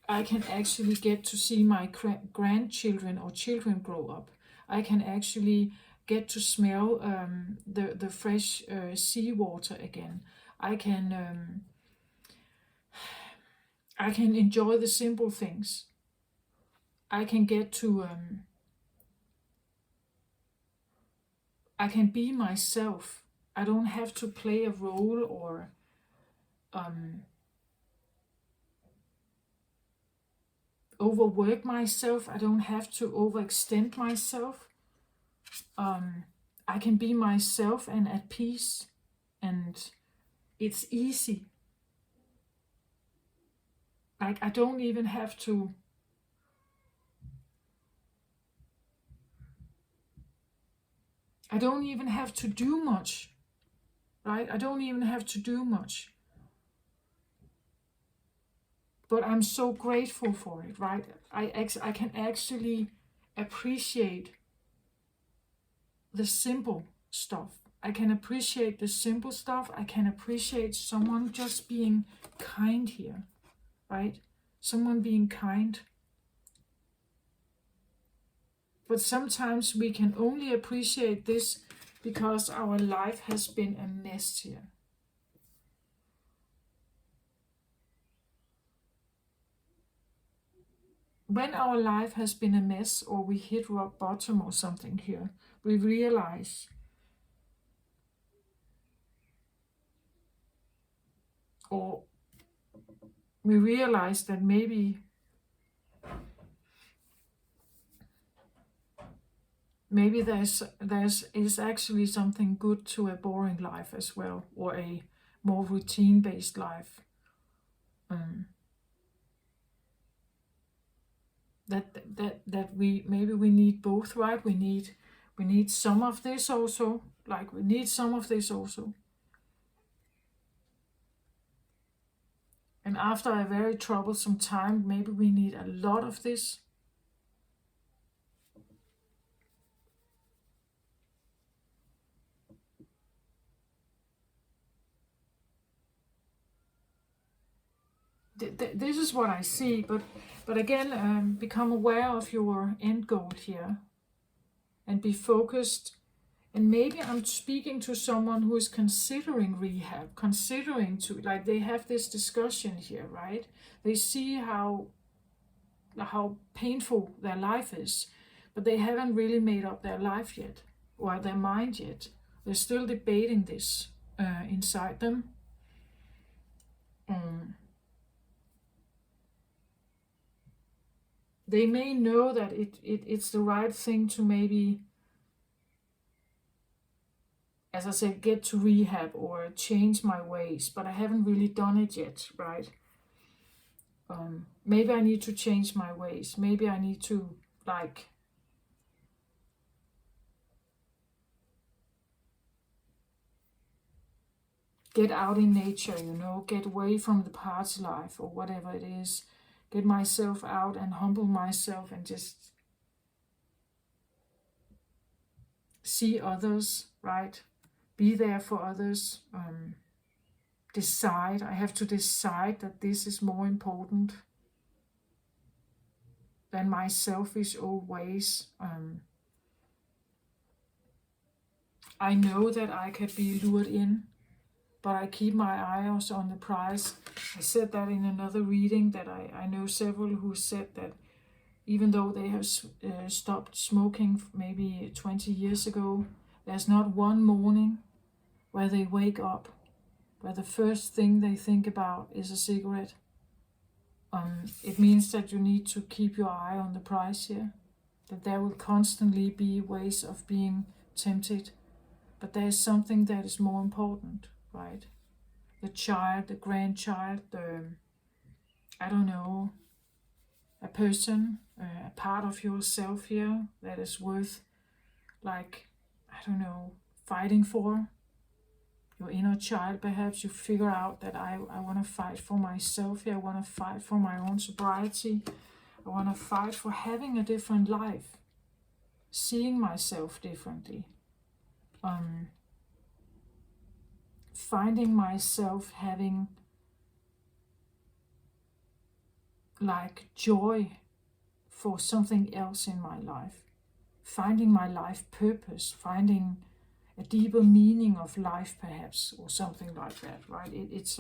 I can actually get to see my grandchildren or children grow up, I can actually get to smell the fresh seawater again, I can enjoy the simple things, I can get to I can be myself. I don't have to play a role or overwork myself. I don't have to overextend myself. I can be myself and at peace, and it's easy. Like I don't even have to do much, right? I don't even have to do much. But I'm so grateful for it, right? I can actually appreciate the simple stuff. I can appreciate the simple stuff. I can appreciate someone just being kind here, right? Someone being kind. But sometimes we can only appreciate this because our life has been a mess here. When our life has been a mess, or we hit rock bottom or something here, we realize that maybe there's actually something good to a boring life as well, or a more routine-based life. That we need both, right? We need some of this also. Like we need some of this also. And after a very troublesome time, maybe we need a lot of this. This is what I see, but again, become aware of your end goal here, and be focused. And maybe I'm speaking to someone who is considering rehab, considering to, like, they have this discussion here, right? They see how painful their life is, but they haven't really made up their life yet, or their mind yet. They're still debating this inside them. they may know that it's the right thing to maybe, as I said, get to rehab or change my ways, but I haven't really done it yet, right? Maybe I need to change my ways. Maybe I need to, like, get out in nature, get away from the party life or whatever it is. Get myself out and humble myself and just see others, right? Be there for others. Decide. I have to decide that this is more important than my selfish old ways. I know that I could be lured in, but I keep my eyes on the prize. I said that in another reading, that I know several who said that even though they have stopped smoking maybe 20 years ago, there's not one morning where they wake up where the first thing they think about is a cigarette. It means that you need to keep your eye on the prize here, that there will constantly be ways of being tempted, but there is something that is more important, right? The child, the grandchild, I don't know, a person, a part of yourself here that is worth, like, I don't know, fighting for. Your inner child, perhaps you figure out that I want to fight for myself here. I want to fight for my own sobriety. I want to fight for having a different life, seeing myself differently, finding myself having, like, joy for something else in my life, finding my life purpose, finding a deeper meaning of life, perhaps, or something like that, right? It's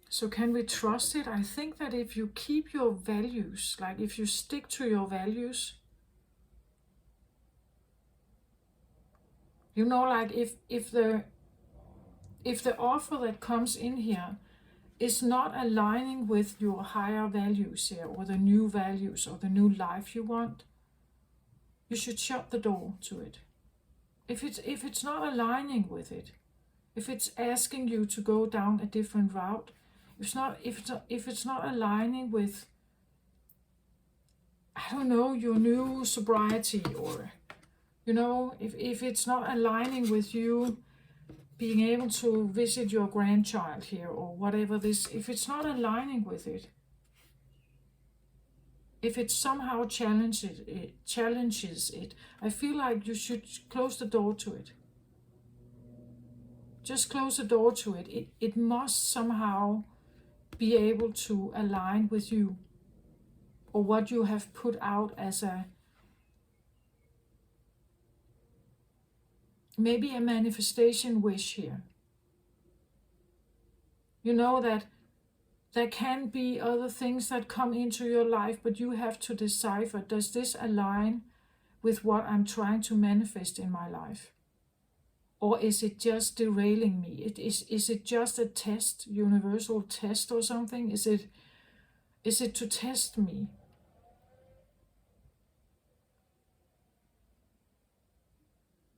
so can we trust it? I think that if you keep your values, like if you stick to your values, like if the offer that comes in here is not aligning with your higher values here, or the new values, or the new life you want, you should shut the door to it. If it's not aligning with it, if it's asking you to go down a different route, if it's not aligning with, I don't know, your new sobriety, or if it's not aligning with you being able to visit your grandchild here, or whatever this, if it's not aligning with it, if it somehow challenges it, I feel like you should close the door to it. Just close the door to it. It must somehow be able to align with you, or what you have put out as maybe a manifestation wish here. That there can be other things that come into your life, but you have to decipher, does this align with what I'm trying to manifest in my life? Or is it just derailing me? Is it just a test, universal test or something? Is it to test me?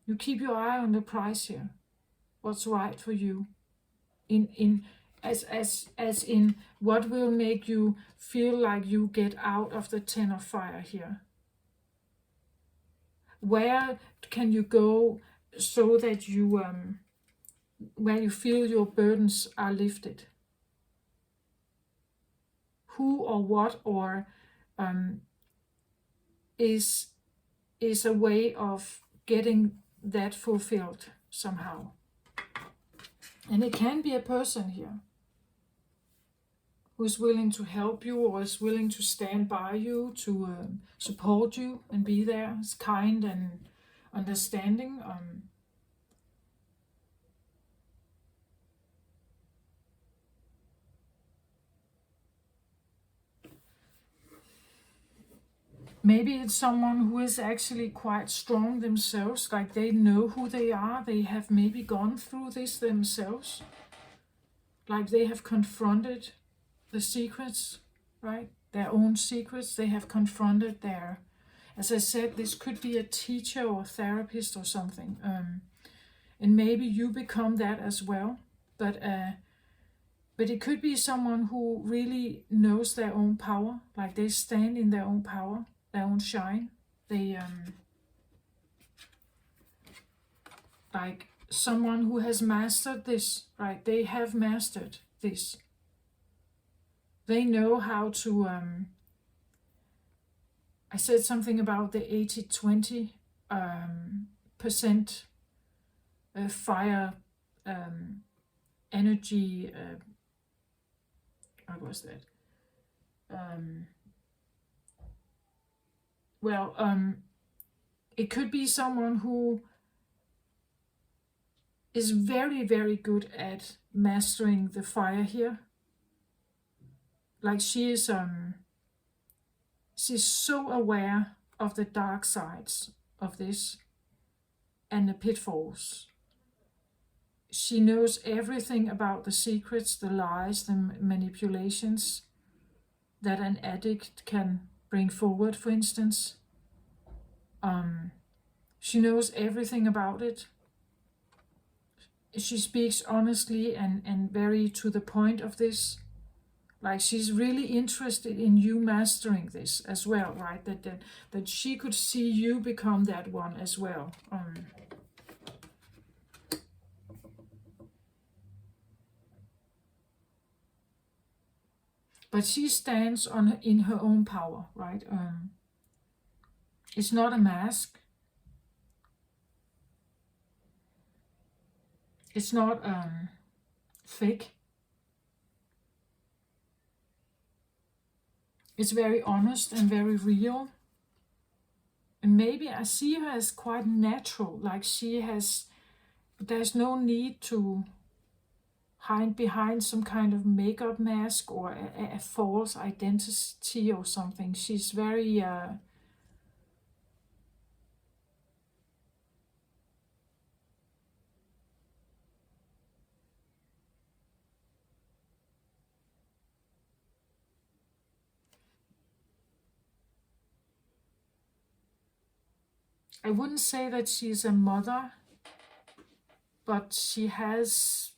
You keep your eye on the prize here. What's right for you? As in what will make you feel like you get out of the 10 of fire here? Where can you go so that you where you feel your burdens are lifted? Who or what or is a way of getting that fulfilled somehow? And it can be a person here who is willing to help you, or is willing to stand by you, to support you and be there, is kind and understanding. Maybe it's someone who is actually quite strong themselves, like they know who they are, they have maybe gone through this themselves, like they have confronted the secrets, right? Their own secrets, they have confronted their, as I said, this could be a teacher or therapist or something. And maybe you become that as well. But it could be someone who really knows their own power, like they stand in their own power, their own shine. They like someone who has mastered this, right? They have mastered this. They know how to. I said something about the 80-20 percent fire energy. What was that? Well, it could be someone who is very, very good at mastering the fire here. Like she's so aware of the dark sides of this and the pitfalls. She knows everything about the secrets, the lies, the manipulations that an addict can bring forward, for instance. She knows everything about it. She speaks honestly and very to the point of this. Like she's really interested in you mastering this as well, right? That she could see you become that one as well. But she stands in her own power, right? It's not a mask. It's not fake. It's very honest and very real. And maybe I see her as quite natural, like there's no need to hide behind some kind of makeup mask or a false identity or something. She's very, I wouldn't say that she's a mother, but she has,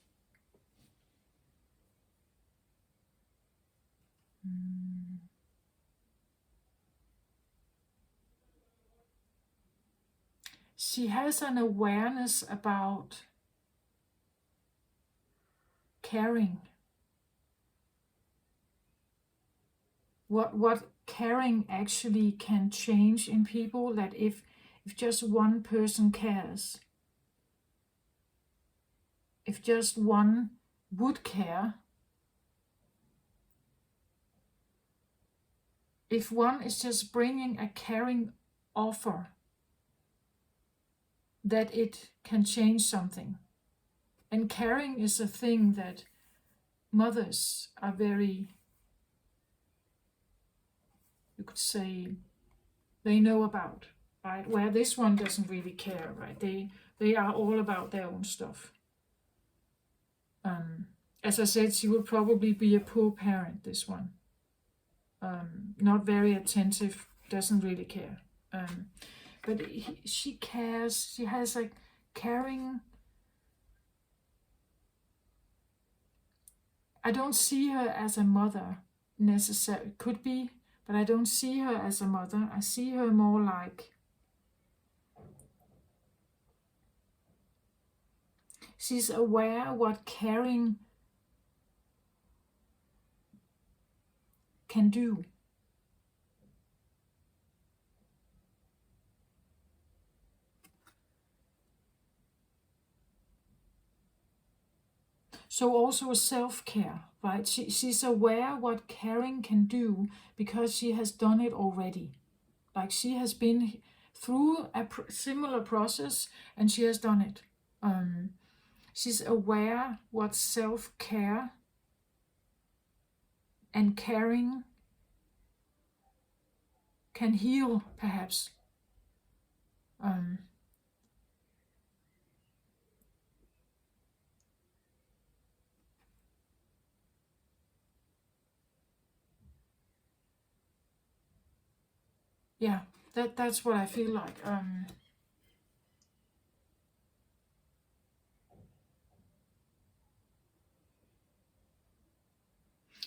she has an awareness about caring. What caring actually can change in people, that if just one person cares, if just one would care, if one is just bringing a caring offer, that it can change something. And caring is a thing that mothers are very, you could say, they know about, right? Where this one doesn't really care, right? They are all about their own stuff. As I said, she will probably be a poor parent, this one. Not very attentive, doesn't really care. But she cares. She has a caring. I don't see her as a mother necessarily. Could be, but I don't see her as a mother. I see her more like she's aware what caring can do. So also a self-care, right? She's aware what caring can do because she has done it already. Like she has been through a similar process and she has done it. She's aware what self-care and caring can heal, perhaps. Um, yeah, that's what I feel like.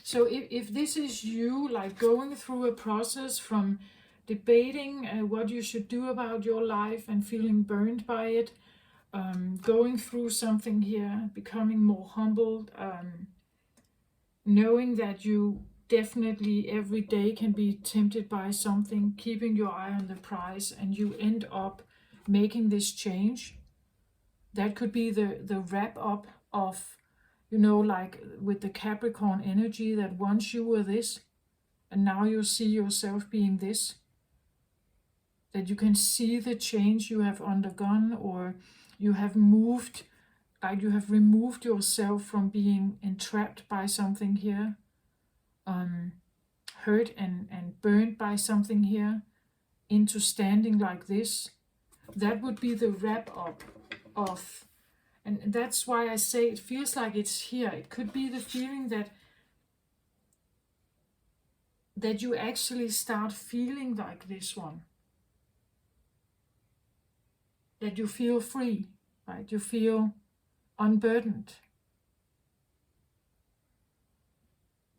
So if this is you, like going through a process from debating what you should do about your life and feeling burned by it, going through something here, becoming more humbled, knowing that you definitely every day can be tempted by something, keeping your eye on the prize, and you end up making this change. That could be the wrap up of, like with the Capricorn energy, that once you were this and now you see yourself being this, that you can see the change you have undergone, or you have moved, like you have removed yourself from being entrapped by something here, um, hurt and burned by something here, into standing like this. That would be the wrap up of, and that's why I say it feels like it's here. It could be the feeling that you actually start feeling like this one, that you feel free, right? You feel unburdened.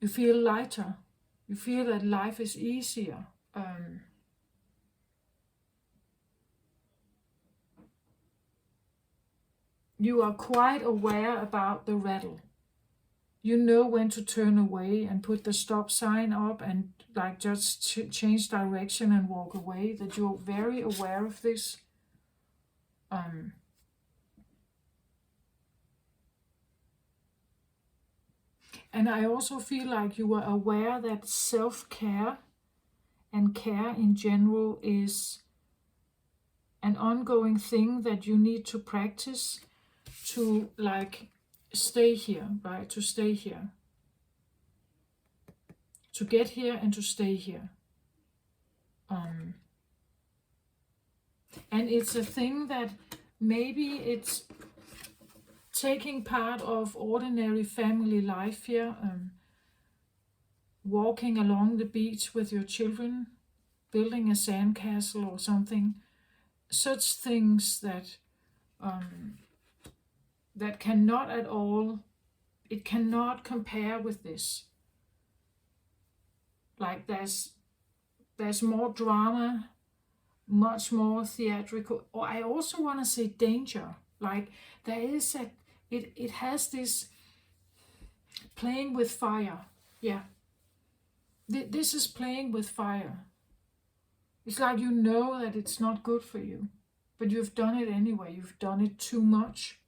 You feel lighter. You feel that life is easier. You are quite aware about the rattle. You know when to turn away and put the stop sign up and like just change direction and walk away. That you're very aware of this. Um, and I also feel like you are aware that self-care and care in general is an ongoing thing that you need to practice to like stay here, right? To stay here. To get here and to stay here. Um, and it's a thing that maybe it's taking part of ordinary family life here, walking along the beach with your children, building a sandcastle or something, such things that cannot at all, it cannot compare with this. Like there's more drama, much more theatrical, or I also want to say danger. Like there is it has this playing with fire. Yeah, this is playing with fire. It's like you know that it's not good for you, but you've done it anyway. You've done it too much.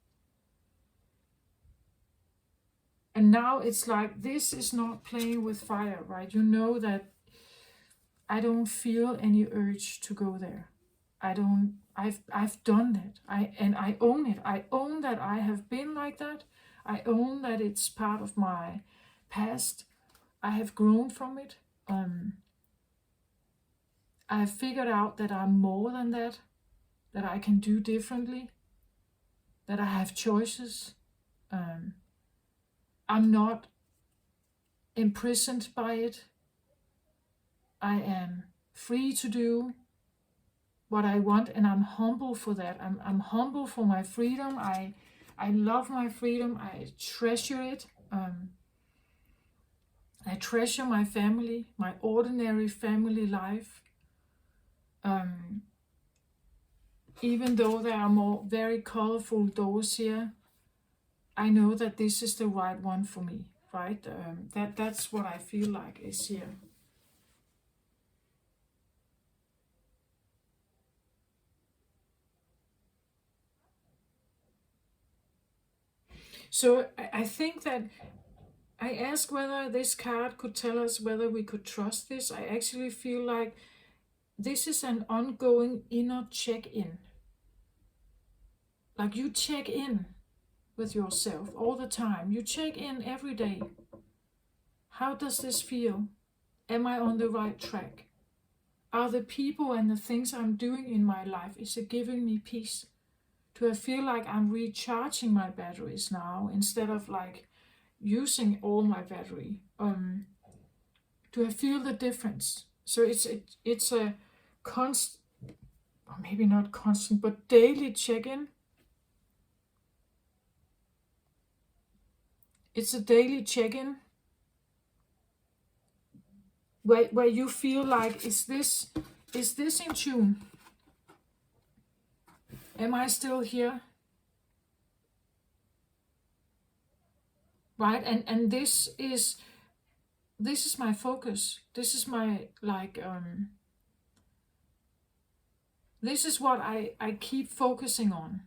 And now it's like, this is not playing with fire, right? You know that I don't feel any urge to go there. I've done that. I own it. I own that I have been like that. I own that it's part of my past. I have grown from it. I have figured out that I'm more than that I can do differently, that I have choices. I'm not imprisoned by it. I am free to do what I want, and I'm humble for that. I'm humble for my freedom. I love my freedom. I treasure it. I treasure my family, my ordinary family life. Even though there are more very colorful doors here, I know that this is the right one for me, right? That's what I feel like is here. So I think that I asked whether this card could tell us whether we could trust this. I actually feel like this is an ongoing inner check-in. Like you check in with yourself all the time. You check in every day. How does this feel? Am I on the right track? Are the people and the things I'm doing in my life, is it giving me peace? Do I feel like I'm recharging my batteries now instead of like using all my battery? Do I feel the difference? So it's a constant, or maybe not constant, but daily check-in. It's a daily check-in where you feel like, is this in tune? Am I still here? Right? And this is my focus. This is my this is what I keep focusing on.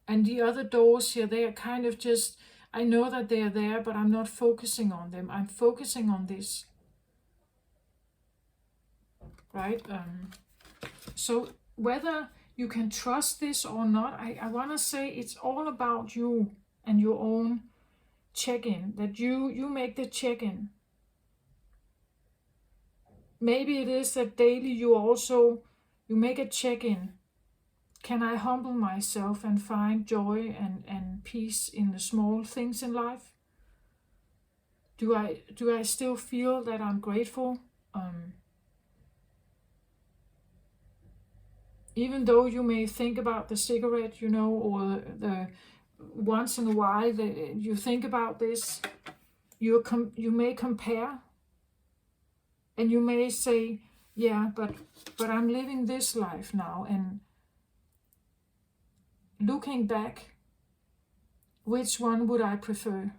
And the other doors here, they are kind of just, I know that they are there, but I'm not focusing on them. I'm focusing on this. Right? So whether you can trust this or not, I want to say it's all about you and your own check-in, that you make the check-in. Maybe it is that daily you make a check-in. Can I humble myself and find joy and peace in the small things in life? Do I still feel that I'm grateful? Even though you may think about the cigarette, or the once in a while you think about this, you may compare, and you may say, yeah, but I'm living this life now, and looking back, which one would I prefer?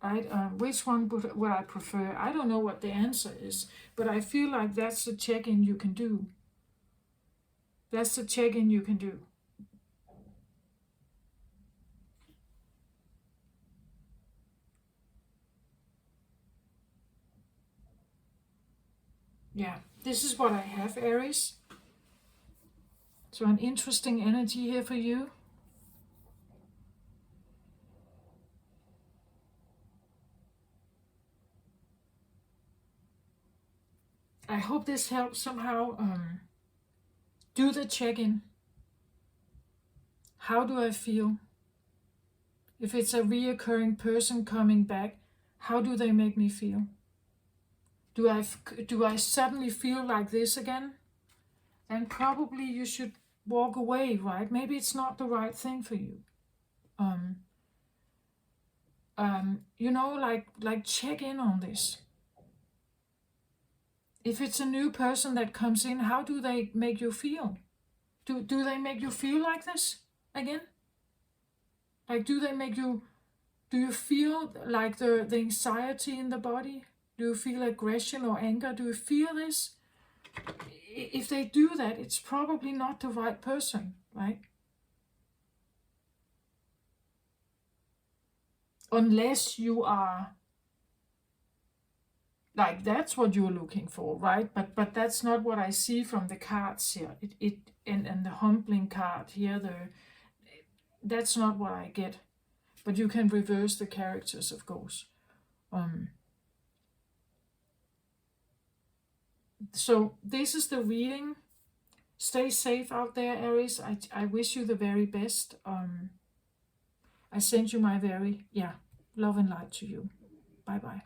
Right? Which one would I prefer? I don't know what the answer is, but I feel like that's the check-in you can do. That's the check-in you can do. Yeah, this is what I have, Aries. So an interesting energy here for you. I hope this helps somehow. Do the check-in. How do I feel? If it's a reoccurring person coming back, how do they make me feel? Do I suddenly feel like this again? And probably you should walk away, right? Maybe it's not the right thing for you. Like check in on this. If it's a new person that comes in, how do they make you feel? Do they make you feel like this again? Like, do you feel like the anxiety in the body? Do you feel aggression or anger? Do you feel this? If they do that, it's probably not the right person, right? Unless you are like, that's what you're looking for, right? But that's not what I see from the cards here. And the humbling card here, that's not what I get. But you can reverse the characters, of course. So this is the reading. Stay safe out there, Aries. I wish you the very best. I send you my very love and light to you. Bye bye.